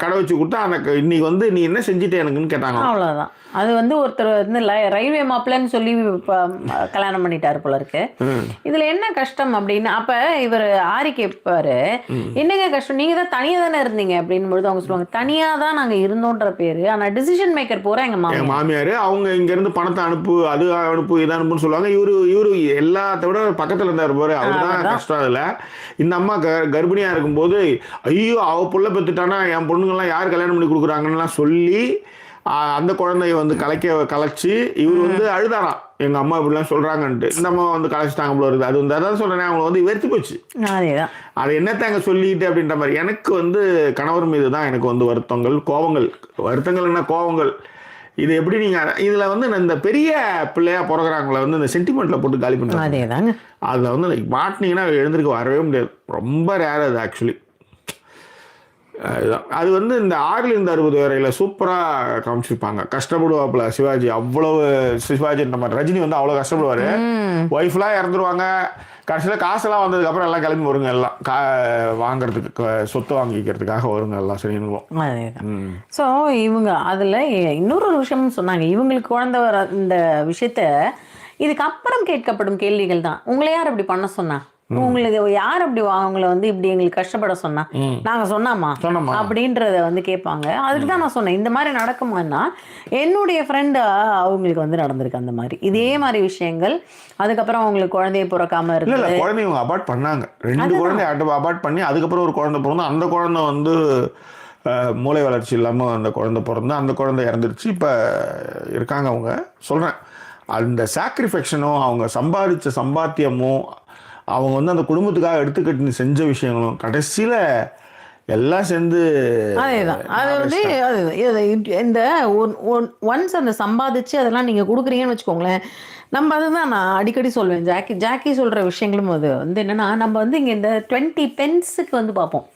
கடை வச்சு கொடுத்தா அந்த இன்னைக்கு வந்து நீ என்ன செஞ்சுட்டே எனக்குன்னு கேட்டாங்க. அவ்வளோதான். அது வந்து ஒருத்தர் வந்து ரயில்வே மாப்பிள்ளைன்னு சொல்லி கல்யாணம் பண்ணிட்டாரு போல இருக்கு. இதுல என்ன கஷ்டம் அப்படின்னு அப்ப இவர் ஆரி கேட்பாரு, என்னங்க கஷ்டம், நீங்க தான் தனியா தானே இருந்தீங்க அப்படின்னு பொழுது அவங்க சொல்லுவாங்க, தனியா தான் நாங்க இருந்தோன்ற பேரு, ஆனா டிசிஷன் மேக்கர் போற எங்க மாமியாரு. அவங்க இங்க இருந்து பணத்தை அனுப்பு, அது அனுப்பு, இதை அனுப்புன்னு சொல்லுவாங்க. இவரு எல்லாத்த விட பக்கத்துல இருந்தாரு பாரு, அவருதான் கஷ்டம். அதுல இந்த அம்மா கர்ப்பிணியா இருக்கும்போது ஐயோ அவ புள்ள பெத்துட்டானா என் பொண்ணுங்கெல்லாம் யார் கல்யாணம் பண்ணி கொடுக்குறாங்கன்னு சொல்லி அந்த குழந்தைய வந்து கலைச்சி இவர் வந்து அழுதாராம், எங்க அம்மா இப்படிலாம் சொல்றாங்கன்ட்டு. இந்த அம்மா வந்து கலைச்சிட்டாங்க போல இருக்குது. அது வந்து அதான் சொல்றேன், அவங்க வந்து வெறுத்து போச்சு. அது என்னத்த அங்க சொல்லிட்டு அப்படின்ற மாதிரி. எனக்கு வந்து கணவர் மீது தான் எனக்கு வந்து வருத்தங்கள் என்ன கோவங்கள். இது எப்படி நீங்க இதுல வந்து இந்த பெரிய பிள்ளையா பிறகுறாங்கள வந்து இந்த சென்டிமெண்ட்ல போட்டு காலி பண்ணுறாங்க. அதுல வந்து மாட்டினீங்கன்னா எழுந்திருக்க வரவே முடியாது. ரொம்ப ரேர் அது ஆக்சுவலி. அது வந்து இந்த 6-60 வரையில் சூப்பராக காமிச்சிருப்பாங்க. கஷ்டப்படுவாப்புல சிவாஜி, அவ்வளவு சிவாஜி நம்ம ரஜினி வந்து அவ்வளோ கஷ்டப்படுவார். ஒய்ஃப்லாம் இறந்துருவாங்க, கடைசியில் காசெல்லாம் வந்ததுக்கப்புறம் எல்லாம் கிளம்பி வருங்க, எல்லாம் வாங்குறதுக்கு சொத்து வாங்கிக்கிறதுக்காக வருங்க எல்லாம். சரிங்களும். ஸோ இவங்க அதில் இன்னொரு விஷயம்னு சொன்னாங்க, இவங்களுக்கு குழந்தை வர இந்த விஷயத்த இதுக்கு அப்புறம் கேட்கப்படும் கேள்விகள் தான். உங்களை யார் அப்படி பண்ண சொன்னா, உங்களுக்கு யார் அப்படி அவங்கள வந்து இப்படி எங்களுக்கு கஷ்டப்பட சொன்னா, நாங்க சொன்னாமா அப்படின்றத வந்து கேட்பாங்க. அதுக்கு தான் நான் சொன்னேன், இந்த மாதிரி நடக்குமான்னா என்னுடைய ஃப்ரெண்டு அவங்களுக்கு வந்து நடந்திருக்கு அந்த மாதிரி இதே மாதிரி விஷயங்கள். அதுக்கப்புறம் அவங்களுக்கு குழந்தைய பிறக்காம இருக்கு. குழந்தை இவங்க அபார்ட் பண்ணாங்க, 2 குழந்தை அபார்ட் பண்ணி அதுக்கப்புறம் ஒரு குழந்தை பிறந்து, அந்த குழந்தை வந்து மூளை வளர்ச்சி இல்லாமல் அந்த குழந்தை பிறந்து அந்த குழந்தை இறந்துருச்சு. இப்போ இருக்காங்க அவங்க. சொல்கிறேன், அந்த சாக்ரிஃபெக்ஷனும் அவங்க சம்பாதிச்ச சம்பாத்தியமும் அவங்க வந்து அந்த குடும்பத்துக்காக எடுத்துக்கிட்டு செஞ்ச விஷயங்களும் கடைசியில் எல்லாம் சேர்ந்து அதேதான். அது வந்து இந்த ஒன்ஸ் அந்த சம்பாதிச்சு அதெல்லாம் நீங்கள் கொடுக்குறீங்கன்னு வச்சுக்கோங்களேன். நம்ம அதுதான் நான் அடிக்கடி சொல்வேன், ஜாக்கி சொல்கிற விஷயங்களும் அது வந்து என்னென்னா, நம்ம வந்து இங்கே இந்த 20 பென்ஸுக்கு வந்து பார்ப்போம்.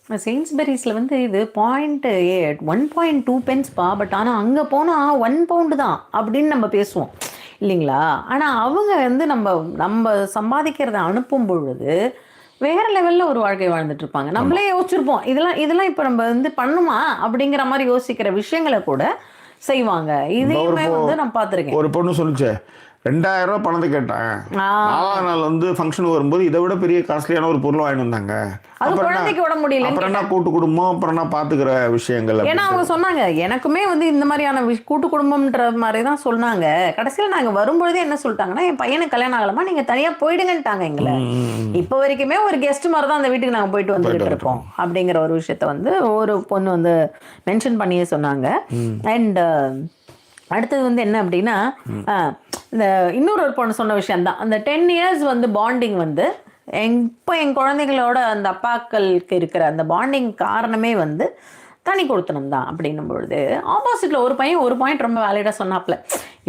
செயின்ஸ்பெரிஸில் வந்து இது 1.2 பென்ஸ்பா, பட் ஆனால் அங்கே போனால் 1 பவுண்டு தான் அப்படின்னு நம்ம பேசுவோம் இல்லைங்களா. ஆனால் அவங்க வந்து நம்ம சம்பாதிக்கிறத அனுப்பும் பொழுது வேற லெவலில் ஒரு வாழ்க்கை வாழ்ந்துட்டு இருப்பாங்க. நம்மளே யோசிச்சிருப்போம், இதெல்லாம் இப்போ நம்ம வந்து பண்ணுமா அப்படிங்கிற மாதிரி யோசிக்கிற விஷயங்களை கூட செய்வாங்க. இதையுமே வந்து நான் பார்த்துருக்கேன். ஒரு பொண்ணு சொல்லிச்சு, 2000 ரூபா பணத்தை கேட்டேன், 4ஆம் நாள் வந்து ஃபங்க்ஷனுக்கு வரும்போது இதை விட பெரிய காஸ்ட்லியான ஒரு பொருள் வாங்கிட்டு வந்தாங்க. அப்புறம் என்ன கூட்டு குடும்பம், அப்புறம் என்ன பாத்துக்கிற விஷயங்கள். ஏன்னா அவங்க சொன்னாங்க, எனக்குமே வந்து இந்த மாதிரியான கூட்டு குடும்பம்ன்ற மாதிரி தான் சொன்னாங்க. கடைசியில் நாங்கள் வரும்பொழுதே என்ன சொல்லிட்டாங்கன்னா, என் பையனுக்கு கல்யாணம் ஆகலாமா, நீங்க தனியா போயிடுங்கன்ட்டாங்க எங்களை. இப்போ வரைக்குமே ஒரு கெஸ்ட் மாதிரி தான் அந்த வீட்டுக்கு நாங்கள் போயிட்டு வந்துகிட்டு இருப்போம் அப்படிங்கிற ஒரு விஷயத்த வந்து ஒரு பொண்ணு வந்து மென்ஷன் பண்ணியே சொன்னாங்க. அண்ட் அடுத்தது வந்து என்ன அப்படின்னா, இந்த இன்னொரு பொண்ணு சொன்ன விஷயம் தான், அந்த 10 இயர்ஸ் வந்து பாண்டிங் வந்து இப்போ என் குழந்தைகளோட அந்த அப்பாக்களுக்கு இருக்கிற அந்த பாண்டிங் காரணமே வந்து தனி கொடுத்தனம் தான் அப்படின்னும் பொழுது, ஆப்போசிட்டில் ஒரு பையன் ஒரு பாயிண்ட் ரொம்ப வேலிடாக சொன்னாப்ல.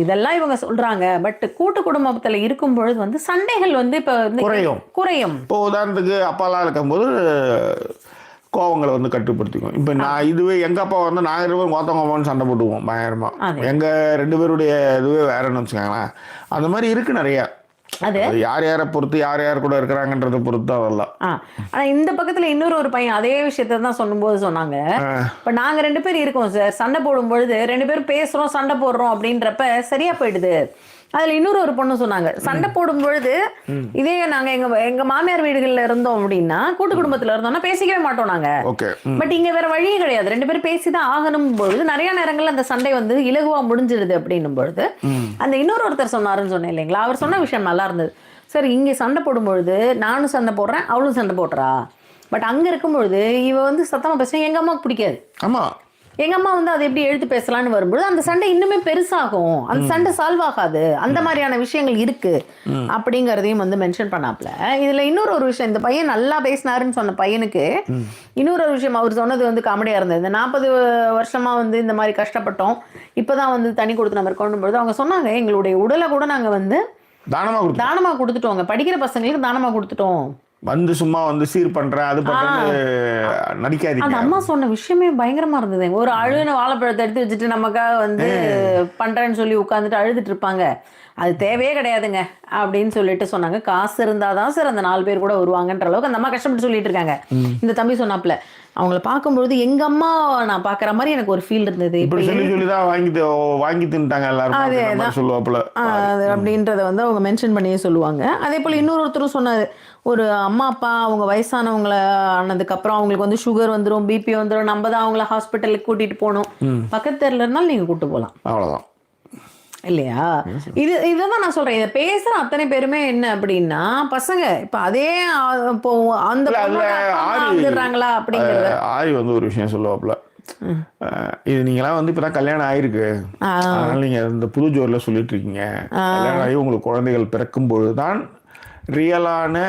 இதெல்லாம் இவங்க சொல்கிறாங்க, பட் கூட்டு குடும்பத்தில் இருக்கும் பொழுது வந்து சண்டைகள் வந்து இப்போ குறையும். இப்போ உதாரணத்துக்கு அப்பாலாம் இருக்கும்போது கோவங்களை வந்து கட்டுப்படுத்திக்கும். இப்போ நான் இதுவே எங்கள் அப்பா வந்து நாங்கள் 2 பேரும் கோத்தவங்கம்மான்னு சண்டை போட்டுக்குவோம் பயங்கரமாக. எங்கள் 2 பேருடைய இதுவே வேறன்னு வச்சுக்கோங்களேன். அந்த மாதிரி இருக்குது நிறையா. அது யார் யாரை பொறுத்து யார் யார் கூட இருக்கிறாங்கன்றதை பொறுத்து அதெல்லாம். ஆனா இந்த பக்கத்துல இன்னொரு பையன் அதே விஷயத்த தான் சொல்லும்போது சொன்னாங்க, இப்ப நாங்க 2 பேர் இருக்கோம் சார், சண்டை போடும் பொழுது 2 பேரும் பேசுறோம் சண்டை போடுறோம் அப்படின்றப்ப சரியா போயிடுது. அதுல இன்னொரு பொண்ணு சொன்னாங்க, சண்டை போடும் பொழுது இதே நாங்க எங்க மாமியார் வீடுகள்ல இருந்தோம் அப்படின்னா, கூட்டு குடும்பத்துல இருந்தோம்னா பேசிக்கவே மாட்டோம் நாங்க. பட் இங்க வேற வழியே கிடையாது, 2 பேரும் பேசிதான் ஆகணும் பொழுது நிறைய நேரங்கள்ல அந்த சண்டை வந்து இலகுவா முடிஞ்சிருது அப்படின்னும் பொழுது அந்த ஒருத்தர் சொன்னாருன்னு சொன்னேன் இல்லைங்களா, அவர் சொன்ன விஷயம் நல்லா இருந்தது. சரி, இங்க சண்டை போடும் பொழுது நானும் சண்டை போடுறேன், அவளும் சண்டை போடுறா. பட் அங்க இருக்கும் பொழுது இவ வந்து சத்தமா பேசுறேன், எங்க அம்மாவுக்கு பிடிக்காது. ஆமா, எங்க அம்மா வந்து அதை எப்படி எழுத்து பேசலான்னு வரும்போது அந்த சண்டை இன்னுமே பெருசாகும், அந்த சண்டை சால்வ் ஆகாது. அந்த மாதிரியான விஷயங்கள் இருக்கு அப்படிங்கறதையும் வந்து மென்ஷன் பண்ணாப்ல. இதுல இன்னொரு விஷயம், இந்த பையன் நல்லா பேசினாருன்னு சொன்ன பையனுக்கு இன்னொரு விஷயம் அவர் சொன்னது வந்து காமெடியா இருந்தது. இந்த 40 வருஷமா வந்து இந்த மாதிரி கஷ்டப்பட்டோம், இப்பதான் வந்து தனி கொடுத்து நம்ம இருக்கணும் பொழுது அவங்க சொன்னாங்க, எங்களுடைய உடலை கூட நாங்க வந்து தானமா கொடுத்துட்டோங்க, படிக்கிற பசங்களுக்கு தானமா கொடுத்துட்டோம். வந்து சும்மா வந்து சீர் பண்றேன் அது பண்றேன் நடிக்காதீங்க. அந்த அம்மா சொன்ன விஷயமே பயங்கரமா இருந்தது. ஒரு அழுகின வாழைப்பழத்தை எடுத்து வச்சுட்டு நமக்காக வந்து பண்றேன்னு சொல்லி உட்காந்துட்டு அழுதுட்டு இருப்பாங்க, அது தேவையே கிடையாதுங்க அப்படின்னு சொல்லிட்டு சொன்னாங்க. காசு இருந்தாதான் சார் அந்த 4 பேர் கூட வருவாங்கன்ற அளவுக்கு அந்த அம்மா கஷ்டப்பட்டு சொல்லிட்டு இருக்காங்க. இந்த தம்பி சொன்னாப்ல, அவங்கள பார்க்கும்பொழுது எங்க அம்மா நான் பாக்குற மாதிரி எனக்கு ஒரு ஃபீல் இருந்தது. இப்படி சொல்லிதான் வாங்கி தின்ட்டாங்க எல்லாரும் சொல்லுவாப்புல அப்படின்றத வந்து அவங்க மென்ஷன் பண்ணியே சொல்லுவாங்க. அதே போல இன்னொருத்தரும் சொன்னாரு, ஒரு அம்மா அப்பா அவங்க வயசானவங்கள ஆனதுக்கு அப்புறம் அவங்களுக்கு வந்து சுகர் வந்துடும், பிபி வந்துடும், நம்ம தான் அவங்கள ஹாஸ்பிட்டலுக்கு கூட்டிட்டு போகணும், பக்கத்து தெருல இருந்தாலும் நீங்க கூட்டு போகலாம், அவ்வளவுதான் இல்லையா? இதுதான் நான் சொல்றேன். இதை பேசுற அத்தனை பேருமே என்ன அப்படின்னா பசங்க இப்ப அதே இப்போ அந்த வந்துடுறாங்களா அப்படிங்கறது. ஆரி வந்து ஒரு விஷயம் சொல்லுவாப்புல, இது நீங்களாம் வந்து இப்பதான் கல்யாணம் ஆயிருக்கு, அதனால நீங்க இந்த புது ஜோர்ல சொல்லிட்டு இருக்கீங்க, கல்யாணம் ஆகி உங்களுக்கு குழந்தைகள் பிறக்கும் பொழுதுதான் ரியலான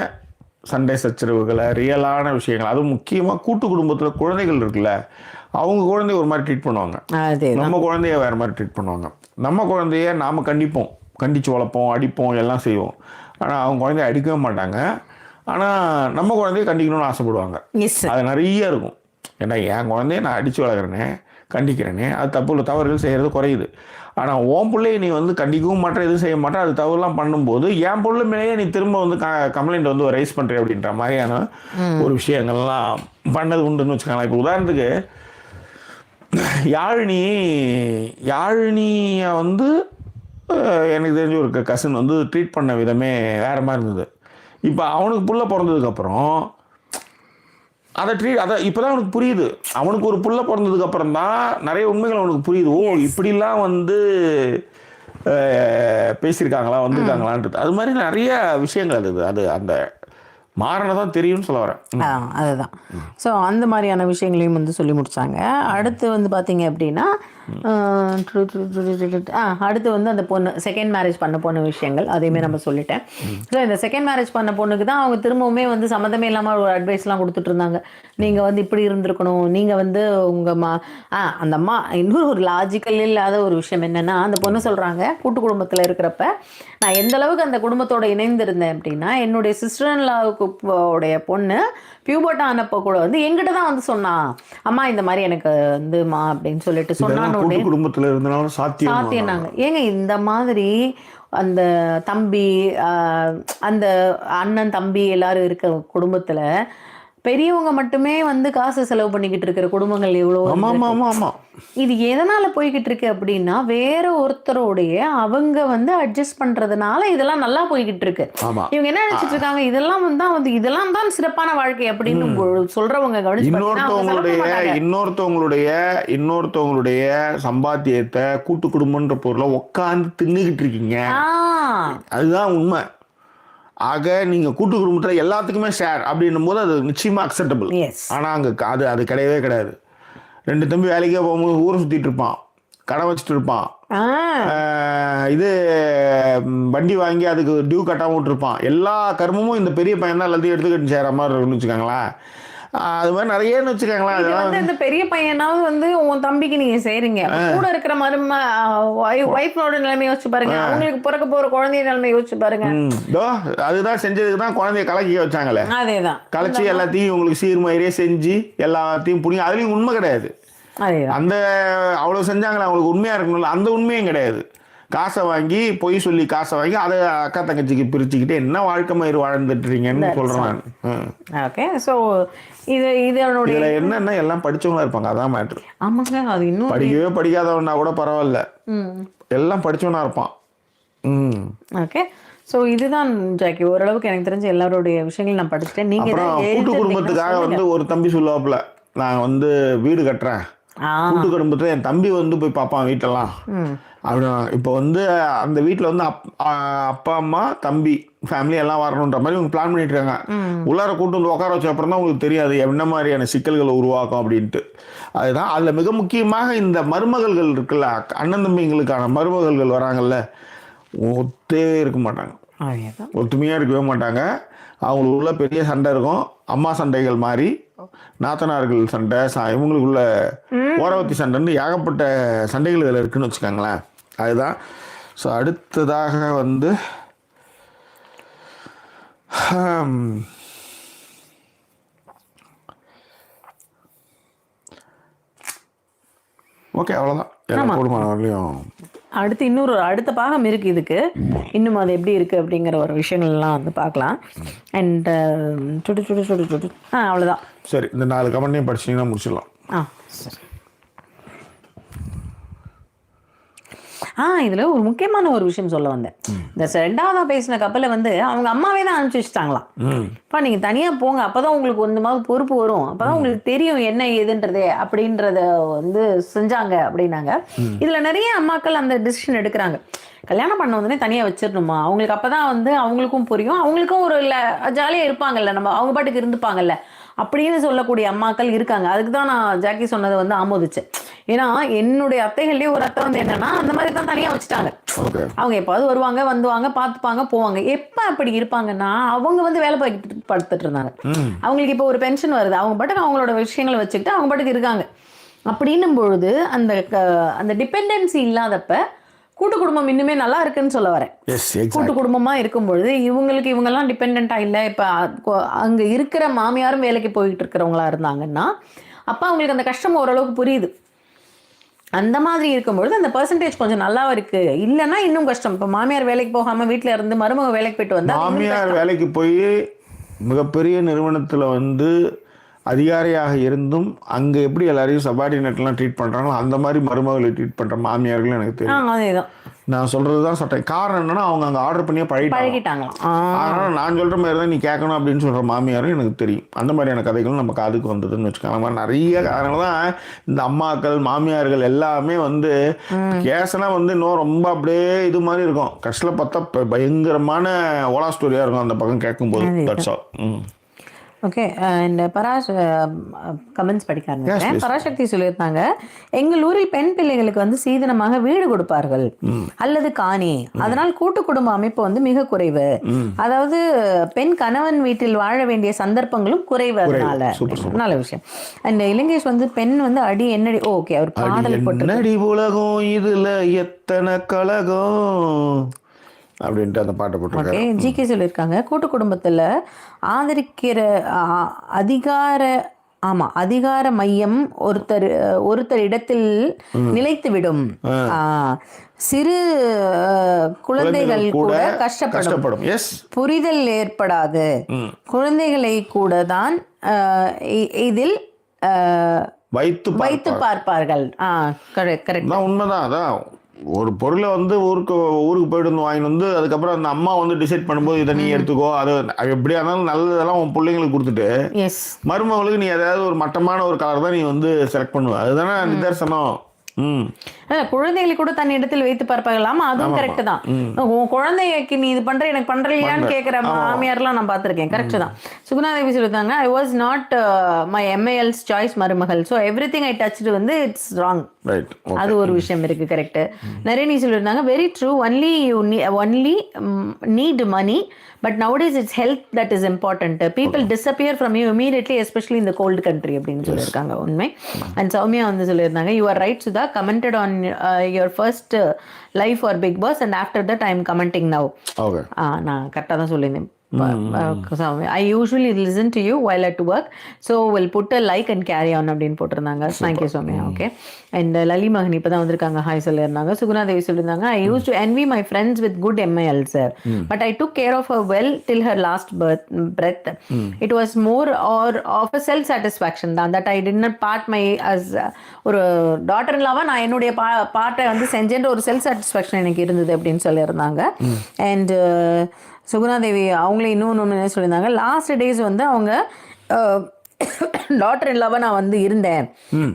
சண்டை சச்சரவுகளை, ரியலான விஷயங்கள், அதுவும் முக்கியமாக கூட்டு குடும்பத்தில் குழந்தைகள் இருக்குல்ல, அவங்க குழந்தைய ஒரு மாதிரி ட்ரீட் பண்ணுவாங்க, நம்ம குழந்தைய வேறு மாதிரி ட்ரீட் பண்ணுவாங்க. நம்ம குழந்தைய நாம் கண்டித்து வளர்ப்போம், அடிப்போம், எல்லாம் செய்வோம். ஆனால் அவங்க குழந்தைய அடிக்கவே மாட்டாங்க, ஆனால் நம்ம குழந்தைய கண்டிக்கணும்னு ஆசைப்படுவாங்க. அது நிறைய இருக்கும். ஏன்னா என் குழந்தைய நான் அடித்து வளர்க்குறேனே, கண்டிக்கிறேனே, அது தவறுகள் செய்கிறது குறையுது. ஆனால் உன் பிள்ளைய நீ வந்து கண்டிக்கவும் மாட்டேன், எதுவும் செய்ய மாட்டேன், அது தவறுலாம் பண்ணும்போது என் பொருள் மேலேயே நீ திரும்ப வந்து கம்ப்ளைண்ட் வந்து ரைஸ் பண்ணுற அப்படின்ற மாதிரியான ஒரு விஷயங்கள்லாம் பண்ணது உண்டுன்னு வச்சுக்கோங்களேன். இப்போ உதாரணத்துக்கு யாழினியை வந்து எனக்கு தெரிஞ்ச ஒரு கசின் வந்து ட்ரீட் பண்ண விதமே வேறு மாதிரி இருந்தது. இப்போ அவனுக்கு புள்ள பிறந்ததுக்கப்புறம் அதை இப்போ தான் அவனுக்கு புரியுது. அவனுக்கு ஒரு புள்ள பிறந்ததுக்கப்புறம் தான் நிறைய உண்மைகள் அவனுக்கு புரியுது. ஓ, இப்படிலாம் வந்து பேசியிருக்காங்களா, வந்திருக்காங்களான்றது. அது மாதிரி நிறைய விஷயங்கள் அது அந்த மாறினதான் தெரியும்னு சொல்ல வரேன். அதுதான். ஸோ அந்த மாதிரியான விஷயங்களையும் வந்து சொல்லி முடிச்சாங்க. அடுத்து வந்து பார்த்தீங்க அப்படின்னா அடுத்து வந்து அந்த பொண்ணு செகண்ட் மேரேஜ் பண்ண பொண்ணு விஷயங்கள் அதையுமே நம்ம சொல்லிட்டேன். ஸோ இந்த செகண்ட் மேரேஜ் பண்ண பொண்ணுக்கு தான் அவங்க திரும்பவுமே வந்து சம்மந்தமே இல்லாமல் ஒரு அட்வைஸ்லாம் கொடுத்துட்டு இருந்தாங்க. நீங்கள் வந்து இப்படி இருந்திருக்கணும், நீங்கள் வந்து உங்கள் அந்த அம்மா இன்னொரு ஒரு லாஜிக்கல் இல்லாத ஒரு விஷயம் என்னென்னா, அந்த பொண்ணு சொல்கிறாங்க, கூட்டு குடும்பத்தில் இருக்கிறப்ப நான் எந்த அளவுக்கு அந்த குடும்பத்தோடு இணைந்திருந்தேன் அப்படின்னா, என்னுடைய சிஸ்டர்-இன்-லாவுடைய பொண்ணு பியூபர்ட் ஆனப்போ கூட வந்து எங்கிட்ட தான் வந்து சொன்னா, அம்மா இந்த மாதிரி எனக்கு வந்துமா அப்படின்னு சொல்லிட்டு சொன்னாங்க. குடும்பத்துல இருந்தாலும் சாத்தியனாங்க. ஏங்க இந்த மாதிரி அந்த தம்பி, அந்த அண்ணன் தம்பி எல்லாரும் இருக்க குடும்பத்துல பெரியவங்க மட்டுமே வந்து காசு செலவு பண்ணிக்கிட்டு இருக்கிற குடும்பங்கள் எவ்வளோ. இது எதனால போய்கிட்டு இருக்கு அப்படின்னா, வேற ஒருத்தருடைய அவங்க வந்து அட்ஜஸ்ட் பண்றதுனால இதெல்லாம் நல்லா போய்கிட்டு இருக்கு. இவங்க என்ன நினைச்சிட்டு இருக்காங்க, இதெல்லாம் தான் சிறப்பான வாழ்க்கை அப்படின்னு சொல்றவங்க இன்னொருத்தவங்களுடைய சம்பாத்தியத்தை கூட்டு குடும்பம்ன்ற பொருளை உட்காந்து தின்னுகிட்டு இருக்கீங்க. அதுதான் உண்மை. ஆக நீங்கள் கூட்டு குடும்பத்தில் எல்லாத்துக்குமே ஷேர் அப்படின்னும் போது அது நிச்சயமாக அக்செப்டபிள். ஆனால் அங்கே அது கிடையவே கிடையாது. 2 தம்பி வேலைக்கே போகும்போது ஊரை சுற்றிட்டு இருப்பான், கடை வச்சுட்டு இருப்பான், இது வண்டி வாங்கி அதுக்கு டியூ கட்டாமல் விட்டுருப்பான். எல்லா கர்மமும் இந்த பெரிய பையன் தான் எல்லாத்தையும் எடுத்துக்கிட்டு சேர மாதிரி இருக்குன்னு வச்சுக்கோங்களேன். அது மாதிரி நிறையன்னு வச்சுக்கோங்களேன். இது அதெல்லாம் வந்து இந்த பெரிய பையனாவது வந்து உன் தம்பிக்கு நீங்க செய்றீங்க, கூட இருக்கிற ஒய்ஃபோட நிலைமை யோசிச்சு பாருங்க, அவங்களுக்கு பிறக்க போற குழந்தைய நிலைமை யோசிச்சு பாருங்க. அதுதான் செஞ்சதுக்கு தான் குழந்தைய கலக்கி வச்சாங்களே. அதேதான் கலைச்சி எல்லாத்தையும் உங்களுக்கு சீர்மயிரே செஞ்சு எல்லாத்தையும் புரியும். அதுலயும் உண்மை கிடையாது. அந்த அவ்வளவு செஞ்சாங்களே அவங்களுக்கு உண்மையா இருக்கணும்ல, அந்த உண்மையும் கிடையாது. காசை வாங்கி பொய் சொல்லி காசை வாங்கி அதை அக்கா தங்கச்சிக்கு பிரிச்சுக்கிட்டு என்ன வாழ்க்கை மயிறு வாழ்ந்துட்டுறீங்கன்னு சொல்றேன். ஓகே, ஸோ இதுல என்னன்னா எல்லாம் படிச்சவங்களா இருப்பாங்க, அதான் மேட்ரு. ஆமாங்க, அது இன்னும் படிக்கவே படிக்காதவனா கூட பரவாயில்ல, எல்லாம் படிச்சவனா இருப்பான். ஓகே, ஸோ இதுதான் ஜாக்கி, ஓரளவுக்கு எனக்கு தெரிஞ்ச எல்லாருடைய விஷயங்கள் நான் படிச்சுட்டேன். நீங்க கூட்டு குடும்பத்துக்காக வந்து ஒரு தம்பி சொல்லுவாப்புல, நான் வந்து வீடு கட்டுறேன், கூட்டு குடும்பத்துல என் தம்பி வந்து போய் பார்ப்பான் வீட்டெல்லாம் அப்படின்னா. இப்போ வந்து அந்த வீட்டில் வந்து அப்பா அம்மா தம்பி ஃபேமிலி எல்லாம் வரணுன்ற மாதிரி இவங்க பிளான் பண்ணிட்டு இருக்காங்க. உள்ளார கூட்டு வந்து உட்கார வச்ச அப்புறம் தான் உங்களுக்கு தெரியாது என்ன மாதிரியான சிக்கல்களை உருவாக்கும் அப்படின்ட்டு. அதுதான் அதில் மிக முக்கியமாக இந்த மருமகள்கள் இருக்குல்ல, அண்ணன் தம்பிங்களுக்கான மருமகள்கள் வராங்கல்ல, ஒத்தே இருக்க மாட்டாங்க, ஒத்துமையாக இருக்கவே மாட்டாங்க. அவங்களுக்குள்ள பெரிய சண்டை இருக்கும், அம்மா சண்டைகள் மாதிரி நாத்தனார்கள் சண்டை, இவங்களுக்குள்ள ஓரவத்தி சண்டைன்னு ஏகப்பட்ட சண்டைகள் இதில் இருக்குன்னு வச்சுக்கோங்களேன். அதுதான். ஸோ அடுத்ததாக வந்து ஓகே, அவ்வளோதான். குடும்பம் அடுத்து இன்னொரு அடுத்த பாகம் இருக்கு இதுக்கு, இன்னும் அது எப்படி இருக்கு அப்படிங்கிற ஒரு விஷயங்கள்லாம் வந்து பார்க்கலாம். அண்ட் சுடு சுடு சுடு சுடு அவ்வளோதான். சரி, இந்த 4 கமெண்ட்டையும் படிச்சிங்கன்னா முடிச்சிடலாம். சரி. இதில் ஒரு முக்கியமான ஒரு விஷயம் சொல்ல வந்தேன். இந்த 2ஆவதா பேசின கப்பலை வந்து அவங்க அம்மாவே தான் அனுப்பிச்சி வச்சுட்டாங்களாம். இப்போ நீங்கள் தனியாக போங்க, அப்போ தான் உங்களுக்கு கொஞ்சமாவது பொறுப்பு வரும், அப்போ தான் உங்களுக்கு தெரியும் என்ன ஏதுன்றதே அப்படின்றத வந்து செஞ்சாங்க அப்படின்னாங்க. இதில் நிறைய அம்மாக்கள் அந்த டிசிஷன் எடுக்கிறாங்க, கல்யாணம் பண்ண உடனே தனியாக வச்சிடணுமா, அவங்களுக்கு அப்போ தான் வந்து அவங்களுக்கும் புரியும், அவங்களுக்கும் ஒரு ஜாலியாக இருப்பாங்கல்ல, நம்ம அவங்க பாட்டுக்கு இருந்துப்பாங்கல்ல அப்படின்னு சொல்லக்கூடிய அம்மாக்கள் இருக்காங்க. அதுக்கு தான் நான் ஜாக்கி சொன்னதை வந்து ஆமோதிச்சேன். ஏன்னா என்னுடைய அத்தைகள்லேயே ஒரு அத்தை வந்து என்னன்னா அந்த மாதிரி தான் தனியாக வச்சுட்டாங்க. அவங்க எப்பாவது வருவாங்க, வந்துவாங்க, பார்த்துப்பாங்க, போவாங்க. எப்போ அப்படி இருப்பாங்கன்னா அவங்க வந்து வேலை பார்த்துட்டு படுத்துட்டு இருந்தாங்க. அவங்களுக்கு இப்போ ஒரு பென்ஷன் வருது, அவங்க பாட்டுக்கு அவங்களோட விஷயங்களை வச்சுக்கிட்டு அவங்க பாட்டுக்கு இருக்காங்க. அப்படின்னும் பொழுது அந்த டிபெண்டன்சி இல்லாதப்ப கூட்டு குடும்பம் இன்னுமே நல்லா இருக்குன்னு சொல்ல வரேன். கூட்டு குடும்பமா இருக்கும் பொழுது இவங்கெல்லாம் டிபெண்டா இல்லை. இப்போ அங்க இருக்கிற மாமியாரும் வேலைக்கு போயிட்டு இருக்கிறவங்களா இருந்தாங்கன்னா அப்ப அவங்களுக்கு அந்த கஷ்டம் ஓரளவுக்கு புரியுது. அந்த மாதிரி இருக்கும்பொழுது அந்த பெர்சன்டேஜ் கொஞ்சம் நல்லா இருக்கு. இல்லைன்னா இன்னும் கஷ்டம். இப்போ மாமியார் வேலைக்கு போகாம வீட்டுல இருந்து மருமக வேலைக்கு போயிட்டு வந்தா, மாமியார் வேலைக்கு போய் மிகப்பெரிய நிறுவனத்துல வந்து அதிகாரியாக இருந்தும் அங்கே எப்படி எல்லாரையும் சபார்டினேட்லாம் ட்ரீட் பண்ணுறாங்களோ அந்த மாதிரி மருமகளை ட்ரீட் பண்ணுற மாமியார்களும் எனக்கு தெரியும். அதேதான் நான் சொல்கிறது தான் சொல்கிறேன். காரணம் என்னன்னா அவங்க அங்கே ஆர்டர் பண்ணியே பழகிட்டாங்க. அதனால் நான் சொல்கிற மாதிரி தான் நீ கேட்கணும் அப்படின்னு சொல்கிற மாமியாரும் எனக்கு தெரியும். அந்த மாதிரியான கதைகளும் நம்ம காதுக்கு வந்ததுன்னு வச்சுக்கோங்க. அந்த மாதிரி நிறைய அதனால தான் இந்த அம்மாக்கள் மாமியார்கள் எல்லாமே வந்து கேஸ்லாம் வந்து இன்னும் ரொம்ப அப்படியே இது மாதிரி இருக்கும். கஷ்டத்தில் பார்த்தா பயங்கரமான ஓலா ஸ்டோரியாக இருக்கும் அந்த பக்கம் கேட்கும்போது. That's all. Okay, and comments படிக்க ஆரம்பிக்கிறேன். பராசக்தி சொல்லியிருந்தாங்க, எங்கள் ஊரில் பெண் பிள்ளைகளுக்கு வந்து சீதனமாக வீடு கொடுப்பார்கள் அல்லது காணி, அதனால் கூட்டு குடும்ப அமைப்பு வந்து மிக குறைவு. அதாவது பெண் கணவன் வீட்டில் வாழ வேண்டிய சந்தர்ப்பங்களும் குறைவு. அதனால நல்ல விஷயம். அண்ட் இலங்கேஷ் வந்து பெண் வந்து அடி என்னடி, ஓகே அவர் பாடல் போட்டு உலகம் இதுல எத்தனை கலகம் அப்படின்ட்டு அந்த பாட்டை போட்டு ஜிகே சொல்லியிருக்காங்க, கூட்டு குடும்பத்தில் ஆதரிக்கிற அதிகார மையம் ஒருத்தர் இடத்தில் நிலைத்துவிடும். சிறு குழந்தைகள் கூட கஷ்டப்படும், புரிதல் ஏற்படாது. குழந்தைகளை கூட தான் இதில் வைத்து பார்ப்பார்கள். கரெக்ட், உண்மைதான். அதான் ஒரு பொருளை வந்து ஊருக்கு போயிட்டு வந்து வாங்கிட்டு வந்து அதுக்கப்புறம் அந்த அம்மா வந்து டிசைட் பண்ணும்போது இதை நீ எடுத்துக்கோ, அது எப்படியா இருந்தாலும் நல்லதெல்லாம் உன் பிள்ளைங்களுக்கு கொடுத்துட்டு மருமகளுக்கு நீ ஏதாவது ஒரு மட்டமான ஒரு கலர் தான் நீ வந்து செலக்ட் பண்ணுவ. அதுதானே நிதர்சனம். குழந்தைகளை கூட தன் இடத்தில் வைத்து பார்ப்பாங்களாம், அதுவும் கரெக்ட் தான். உன் குழந்தைக்கு நீ இது பண்ற எனக்கு பண்றலையான்னு கேட்கிற மாமியார்லாம் நான் பார்த்திருக்கேன். கரெக்ட் தான். சுகுணா தேவி சொல்லியிருந்தாங்க, I was not my MIL's choice மருமகள், so everything I touched வந்து இட்ஸ் ராங். அது ஒரு விஷயம் இருக்கு. கரெக்ட். நிறைய நீ சொல்லியிருந்தாங்க, very true. Only need money, but nowadays it's health that is important. People disappear from you immediately, especially in the cold country அப்படின்னு சொல்லியிருக்காங்க. உண்மை. அண்ட் சௌமியா வந்து சொல்லியிருந்தாங்க, you are right Sudha, commented on your first live for Big Boss and after that I am commenting now. Okay. நான் கரெக்டாக தான் சொல்லியிருந்தேன். I usually listen to you while at work, so we'll put a like and carry on அப்படின்னு போட்டிருந்தாங்க. Thank you Soumya. Okay. And Lali மகன் இப்போ தான் வந்திருக்காங்க, ஹாய் சொல்லியிருந்தாங்க. சுகுணா தேவி சொல்லியிருந்தாங்க, I used to envy my friends with good MIL sir, but I took care of her well till her last breath. It was more or of a self satisfaction that I did not part my as ஒரு daughter இல்லாமல் நான் என்னுடைய பார்ட்டை வந்து செஞ்சேன்ற ஒரு self satisfaction எனக்கு இருந்தது அப்படின்னு சொல்லியிருந்தாங்க. அண்ட் சுகுணாதேவி அவங்களே இன்னொன்று என்ன சொல்லியிருந்தாங்க, லாஸ்ட் டேஸ் வந்து அவங்க டாட்டர் இல்லாமல் நான் வந்து இருந்தேன்,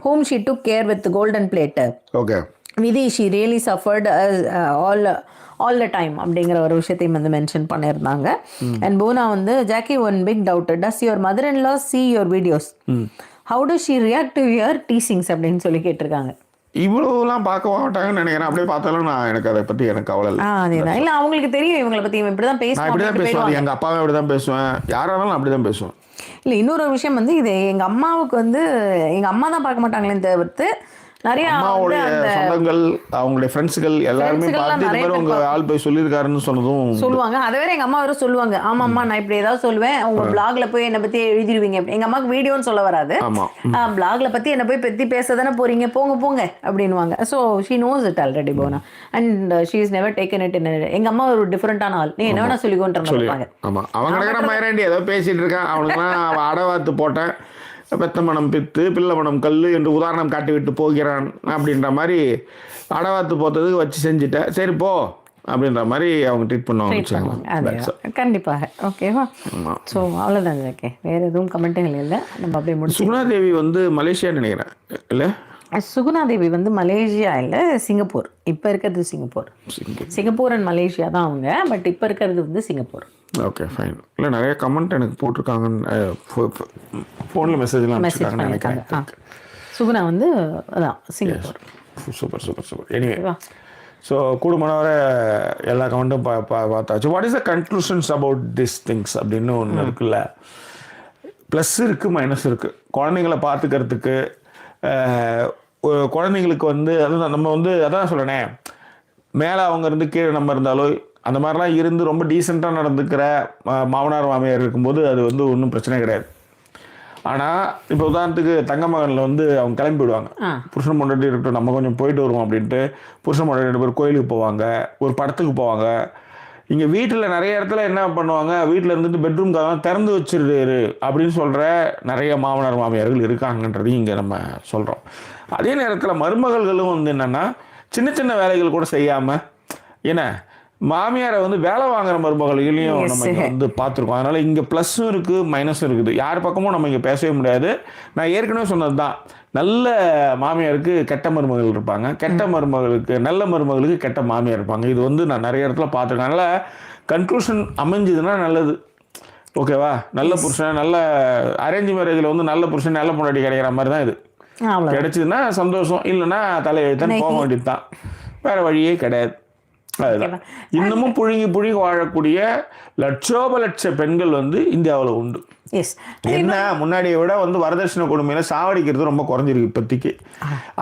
home she took care with golden plate. Okay. Vidhi she really suffered all the time அப்படிங்கிற ஒரு விஷயத்தையும் வந்து மென்ஷன் பண்ணியிருந்தாங்க. அண்ட் போனா வந்து, Jackie one big doubt, does your mother in law see your videos, how do she react to your teasings அப்படின்னு சொல்லி கேட்டிருக்காங்க. இவ்வளவுலாம் பார்க்க மாட்டாங்கன்னு நினைக்கிறேன். அப்படியே பார்த்தாலும் நான் எனக்கு அதை பத்தி எனக்கு கவலை இல்லை. அதேதான். இல்ல அவங்களுக்கு தெரியும் இவங்களை பத்தி, இப்படிதான் பேசுவேன், எங்க அப்பாவே அப்படிதான் பேசுவேன், யாராலும் அப்படிதான் பேசுவேன். இல்ல இன்னொரு விஷயம் வந்து, இது எங்க அம்மாவுக்கு வந்து எங்க அம்மா தான் பார்க்க மாட்டாங்களே தவிர்த்து நிறைய சொந்தங்கள், அவங்களுடைய ஃப்ரெண்ட்ஸ்கள் எல்லாருமே பார்த்து உங்க ஆள் போய் சொல்லியிருக்காருன்னு சொன்னதும் சொல்லுவாங்க. அதை வேற எங்க அம்மா வேற சொல்லுவாங்க, ஆமாம்மா நான் இப்படி ஏதாவது சொல்லுவேன், உங்க பிளாக்ல போய் என்னை பத்தி எழுதிடுவீங்க. எங்க அம்மாவுக்கு வீடியோன்னு சொல்ல வராது, பிளாக்ல பத்தி என்னை போய் பத்தி பேச தானே போறீங்க, போங்க போங்க அப்படின்னுவாங்க. So she knows it already போனா, and she is never taken it in. எங்க அம்மா ஒரு டிஃபரெண்டான ஆள், நீ என்ன வேணா சொல்லிக்கோன்றாங்க. ஆமா, அவங்க மயிராண்டி ஏதோ பேசிட்டு இருக்கான், அவனுக்கு அடவாத்து போட்டேன், பெத்த மனம் பித்து பிள்ளை மனம் கல் என்று உதாரணம் காட்டிவிட்டு போகிறான் அப்படின்ற மாதிரி அடவாத்து போத்ததுக்கு வச்சு செஞ்சுட்டேன், சரி போ அப்படின்ற மாதிரி அவங்க ட்ரீட் பண்ணுவாங்க. கண்டிப்பாக. ஓகேவா. ஸோ அவ்வளோதான். ஓகே, வேற எதுவும் கமெண்ட்டுகள் இல்லை, நம்ம அப்படியே முடிச்சு. சுகுணாதேவி வந்து மலேசியா நினைக்கிறேன் இல்லை? சுகுணாதேவி வந்து மலேசியா இல்லை, சிங்கப்பூர். இப்போ இருக்கிறது சிங்கப்பூர் அண்ட் மலேசியா தான் அவங்க, பட் இப்போ இருக்கிறது வந்து சிங்கப்பூர். Okay fine. இல்லை நிறைய கமெண்ட் எனக்கு போட்டிருக்காங்கன்னு ஃபோனில் மெசேஜ்லாம் அனுப்பிச்சிருக்காங்கன்னு நினைக்கிறேன். சுகுணா வந்து அதான் சிங்கப்பூர். சூப்பர். எனிவே, ஸோ கூடுமானவரை எல்லா கமெண்ட்டும் பார்த்தாச்சு. What is the conclusions about this things அப்படின்னு ஒன்று இருக்குல்ல. ப்ளஸ் இருக்குது, மைனஸ் இருக்குது. குழந்தைங்களை பார்த்துக்கிறதுக்கு குழந்தைங்களுக்கு வந்து அதுதான் நம்ம வந்து அதான் சொல்கிறேனே, மேலே அவங்க இருந்து கீழே நம்ம இருந்தாலோ அந்த மாதிரிலாம் இருந்து ரொம்ப டீசெண்டாக நடந்துக்கிற மாமனார் மாமியார் இருக்கும்போது அது வந்து ஒன்றும் பிரச்சனை கிடையாது. ஆனால் இப்போ உதாரணத்துக்கு தங்க மகனில் வந்து அவங்க கிளம்பி விடுவாங்க, புருஷன் பொண்டாட்டி இருக்கட்டும் நம்ம கொஞ்சம் போயிட்டு வருவோம் அப்படின்ட்டு புருஷன் பொண்டாட்டி 2 பேர் கோயிலுக்கு போவாங்க, ஒரு படத்துக்கு போவாங்க. இங்கே வீட்டில் நிறைய இடத்துல என்ன பண்ணுவாங்க, வீட்டில் இருந்துட்டு பெட்ரூம் கதவை திறந்து வச்சிருக்காரு அப்படின்னு சொல்கிற நிறைய மாமனார் மாமியார்கள் இருக்காங்கன்றதையும் இங்கே நம்ம சொல்கிறோம். அதே நேரத்தில் மருமகள்களும் வந்து என்னென்னா சின்ன சின்ன வேலைகள் கூட செய்யாமல், ஏன்னா மாமியாரை வந்து வேலை வாங்குற மருமகளையும் நம்ம இங்கே வந்து பார்த்துருக்கோம். அதனால் இங்கே ப்ளஸ்ஸும் இருக்குது, மைனஸும் இருக்குது. யார் பக்கமும் நம்ம இங்கே பேசவே முடியாது. நான் ஏற்கனவே சொன்னது தான், நல்ல மாமியாருக்கு கெட்ட மருமகள் இருப்பாங்க, கெட்ட மருமகளுக்கு நல்ல மருமகளுக்கு கெட்ட மாமியார் இருப்பாங்க. இது வந்து நான் நிறைய இடத்துல பார்த்துருக்கேன். அதனால் கன்க்ளூஷன் அமைஞ்சதுன்னா நல்லது. ஓகேவா? நல்ல புருஷன், நல்ல அரேஞ்ச் மேரேஜில் வந்து நல்ல புருஷன் நல்ல பொண்டாட்டி கிடைக்கிற மாதிரி தான் இது. கிடைச்சதுன்னா சந்தோஷம், இல்லைன்னா தலையெழுத்தான் போக வேண்டியது தான், வேறு வழியே கிடையாது. அதுதான் இன்னமும் புழுங்கி வாழக்கூடிய லட்சோபலட்ச பெண்கள் வந்து இந்தியாவில் உண்டு. என்ன முன்னாடியை விட வந்து வரதட்சணை கொடுமையில சாவடிக்கிறது ரொம்ப குறைஞ்சிருக்கு இப்போதைக்கு.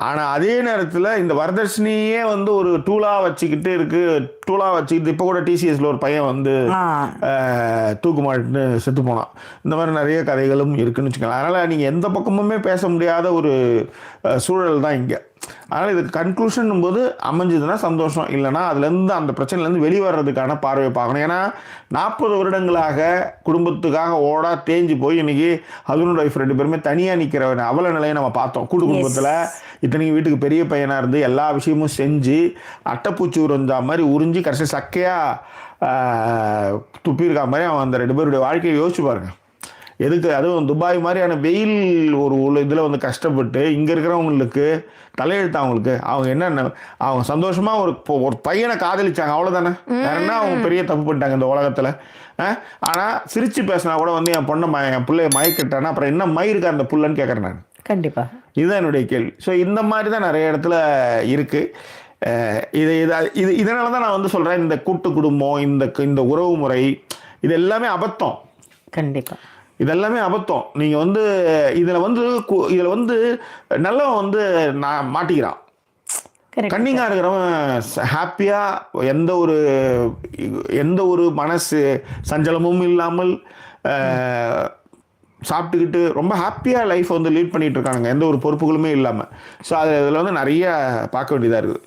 ஆனால் அதே நேரத்தில் இந்த வரதட்சணையே வந்து ஒரு டூலாக வச்சுக்கிட்டு இப்போ கூட டிசிஎஸ்ல ஒரு பையன் வந்து தூக்கு மாட்டுன்னு செத்து போனான். இந்த மாதிரி நிறைய கதைகளும் இருக்குன்னு வச்சுக்கலாம். அதனால் நீங்கள் எந்த பக்கமுமே பேச முடியாத ஒரு சூழல் தான் இங்கே. அதனால் இதுக்கு கன்க்ளூஷன் போது அமைஞ்சதுன்னா சந்தோஷம், இல்லைனா அதுலேருந்து அந்த பிரச்சனைலேருந்து வெளிவரதுக்கான பார்வையை பார்க்கணும். ஏன்னா 40 வருடங்களாக குடும்பத்துக்காக ஓடா தேஞ்சு போய் இன்னைக்கு ஹஸ்பண்ட் ஒய்ஃப் 2 பேருமே தனியாக நிற்கிற அவல நிலையை நம்ம பார்த்தோம். குடும்பத்தில் இத்தனைக்கு வீட்டுக்கு பெரிய பையனாக இருந்து எல்லா விஷயமும் செஞ்சு அட்டைப்பூச்சி உறிஞ்சா மாதிரி உறிஞ்சி கடைசி சக்கையாக துப்பியிருக்கா மாதிரி அவன் அந்த 2 பேருடைய வாழ்க்கையை யோசிச்சு பாருங்க. எதுக்கு அதுவும் துபாய் மாதிரியான வெயில் ஒரு இதில் வந்து கஷ்டப்பட்டு இங்கே இருக்கிறவங்களுக்கு தலையெழுத்து அவங்களுக்கு அவங்க என்ன அவங்க சந்தோஷமாக ஒரு பையனை காதலிச்சாங்க அவ்வளோதானே. வேற என்ன அவங்க பெரிய தப்பு பண்ணிட்டாங்க இந்த உலகத்தில். ஆனால் சிரித்து பேசினா கூட வந்து என் பிள்ளைய மயக்கிட்டானா அப்புறம் என்ன மயிருக்கா அந்த புள்ளன்னு கேட்குறேன் நான். கண்டிப்பாக இதுதான் என்னுடைய கேள்வி. ஸோ இந்த மாதிரி தான் நிறைய இடத்துல இருக்குது. இதனால தான் நான் வந்து சொல்கிறேன், இந்த கூட்டு குடும்பம், இந்த உறவு முறை இது எல்லாமே அபத்தம். கண்டிப்பாக இதெல்லாமே அபத்தம். நீங்கள் வந்து இதில் வந்து நல்லவன் வந்து நான் மாட்டிக்கிறான். கன்னிங்காக இருக்கிறவன் ஹாப்பியாக எந்த ஒரு மனசு சஞ்சலமும் இல்லாமல் சாப்பிட்டுக்கிட்டு ரொம்ப ஹாப்பியாக லைஃப் வந்து லீட் பண்ணிகிட்டு இருக்கானுங்க, எந்த ஒரு பொறுப்புகளுமே இல்லாமல். ஸோ இதில் வந்து நிறைய பார்க்க வேண்டியதாக இருக்குது.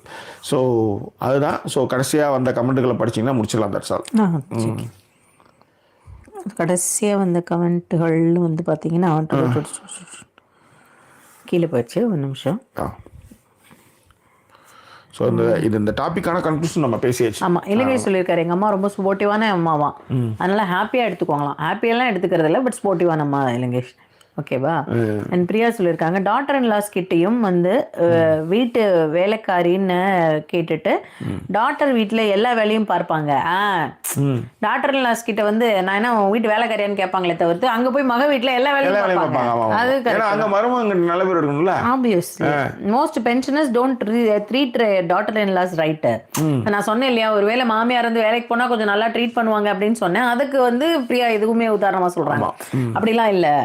ஸோ அதுதான். ஸோ கடைசியாக வந்த கமெண்ட்டுகளை படிச்சிங்கன்னா முடிச்சிடலாம். தர்சால் கடைசியாக வந்த கமெண்ட்டுகள் வந்து பார்த்தீங்கன்னா கீழே போயிடுச்சு. ஒரு நிமிஷம். ஸோ இந்த டாப்பிக்கான கன்க்ளூஷன் நம்ம பேசியாச்சு. ஆமாம், இலங்கை சொல்லியிருக்காரு எங்கள் அம்மா ரொம்ப ஸ்போர்ட்டிவான அம்மாவா, அதனால ஹாப்பியாக எடுத்துக்கோங்களாம். ஹாப்பியெல்லாம் எடுத்துக்கிறது இல்லை, பட் ஸ்போர்ட்டிவான அம்மா இலங்கை. ஓகேவா. அண்ட் பிரியா சொல்லியிருக்காங்க டாட்டர் இன் லாஸ் கிட்டையும் வந்து வீட்டு வேலைக்காரின்னு கேட்டுட்டு டாட்டர் வீட்டில் எல்லா வேலையும் பார்ப்பாங்க. டாட்டர் இன் லாஸ் கிட்ட வந்து நான் என்ன வீட்டு வேலைக்காரியான்னு கேட்பாங்களே தவிர்த்து அங்கே போய் மக வீட்டில் எல்லா வேலையும் பார்ப்பாங்க. அது obviously most pensioners don't treat daughter in laws right. நான் சொன்னேன் இல்லையா, ஒரு வேலை மாமியார் வந்து வேலைக்கு போனால் கொஞ்சம் நல்லா ட்ரீட் பண்ணுவாங்க அப்படின்னு சொன்னேன். அதுக்கு வந்து பிரியா எதுவுமே உதாரணமாக சொல்கிறாங்க. அப்படிலாம் இல்லை.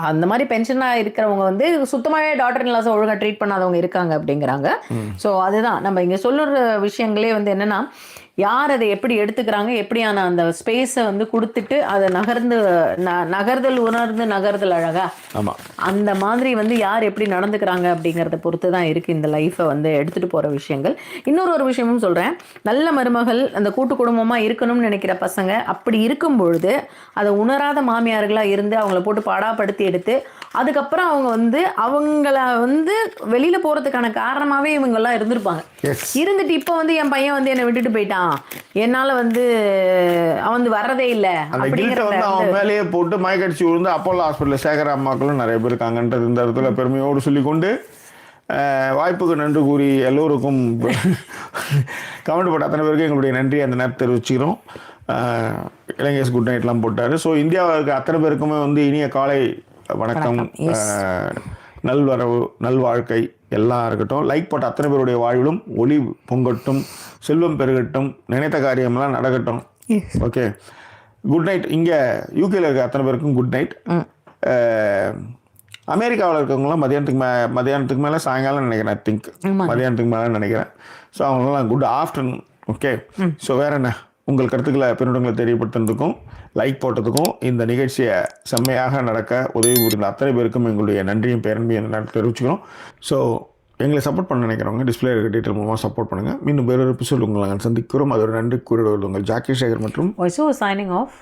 அந்த மாதிரி பென்ஷனாக இருக்கிறவங்க வந்து சுத்தமாகவே டாட்டர் இன் லாஸை ஒழுங்காக ட்ரீட் பண்ணாதவங்க இருக்காங்க அப்படிங்கிறாங்க. ஸோ அதுதான் நம்ம இங்கே சொல்லுற விஷயங்களே வந்து என்னென்னா, யார் அதை எப்படி எடுத்துக்கிறாங்க, எப்படியான அந்த ஸ்பேஸை வந்து கொடுத்துட்டு அதை நகர்தல் உணர்ந்து நகர்தல் அழகா அந்த மாதிரி வந்து யார் எப்படி நடந்துக்கிறாங்க அப்படிங்கிறத பொறுத்து தான் இருக்குது இந்த லைஃப்பை வந்து எடுத்துகிட்டு போகிற விஷயங்கள். இன்னொரு விஷயமும் சொல்கிறேன், நல்ல மருமகள் அந்த கூட்டு குடும்பமாக இருக்கணும்னு நினைக்கிற பசங்க அப்படி இருக்கும் பொழுது அதை உணராத மாமியார்களாக இருந்து அவங்கள போட்டு பாடாப்படுத்தி எடுத்து அதுக்கப்புறம் அவங்க வந்து அவங்கள வந்து வெளியில் போகிறதுக்கான காரணமாகவே இவங்கெல்லாம் இருந்திருப்பாங்க. இருந்துட்டு இப்போ வந்து என் பையன் வந்து என்னை விட்டுட்டு போயிட்டான், என்னால வந்து அவன் வந்து வர்றதே இல்லை அப்படிங்கிறத அவன் மேலேயே போட்டு மயக்கடிச்சு விழுந்து அப்போலோ ஹாஸ்பிட்டலில் சேகர அம்மாக்களும் நிறைய பேர் இருக்காங்கன்றது இந்த இடத்துல பெருமையோடு சொல்லிக்கொண்டு வாய்ப்புக்கு நன்றி கூறி எல்லோருக்கும் கமெண்ட் போட்ட அத்தனை பேருக்கு எங்களுடைய நன்றி அந்த நேரத்தை தெரிவிச்சுக்கிறோம். இலங்கேஷ் குட் நைட்லாம் போட்டார். ஸோ இந்தியாவில் இருக்க அத்தனை பேருக்குமே வந்து இனிய காலை வணக்கம், நல்வரவு, நல்வாழ்க்கை எல்லாம் இருக்கட்டும். லைக் போட்ட அத்தனை பேருடைய வாழ்விலும் ஒளி பொங்கட்டும், செல்வம் பெருகட்டும், நினைத்த காரியமெல்லாம் நடக்கட்டும். Okay, good night. இங்கே யூகேல இருக்க அத்தனை பேருக்கும் குட் நைட். அமெரிக்காவில் இருக்கவங்களாம் மதியானத்துக்கு மேலே சாயங்காலம் நினைக்கிறேன். ஐ திங்க் மதியானத்துக்கு மேலே நினைக்கிறேன். ஸோ அவங்களாம் குட் ஆஃப்டர்நூன். ஓகே, ஸோ வேற என்ன உங்கள் கருத்துக்களை பின்னோட்டங்களை தெரியப்படுத்துறதுக்கும் லைக் போட்டதுக்கும் இந்த நிகழ்ச்சியை செம்மையாக நடக்க உதவி புரிந்த அத்தனை பேருக்கும் எங்களுடைய நன்றியும் பேரன்பையும் தெரிவிச்சுக்கிறோம். ஸோ எங்களை சப்போர்ட் பண்ண நினைக்கிறவங்க டிஸ்பிளே இருக்க டீட்டெயில் மூலமாக சப்போர்ட் பண்ணுங்கள். மீண்டும் வேறொரு எபிசோட் உங்களை நாங்கள் சந்திக்கிறோம். அது ஒரு நன்றி கூறிடுவது உங்கள் ஜாக்கி சேகர் மற்றும் சைனிங் ஆஃப்.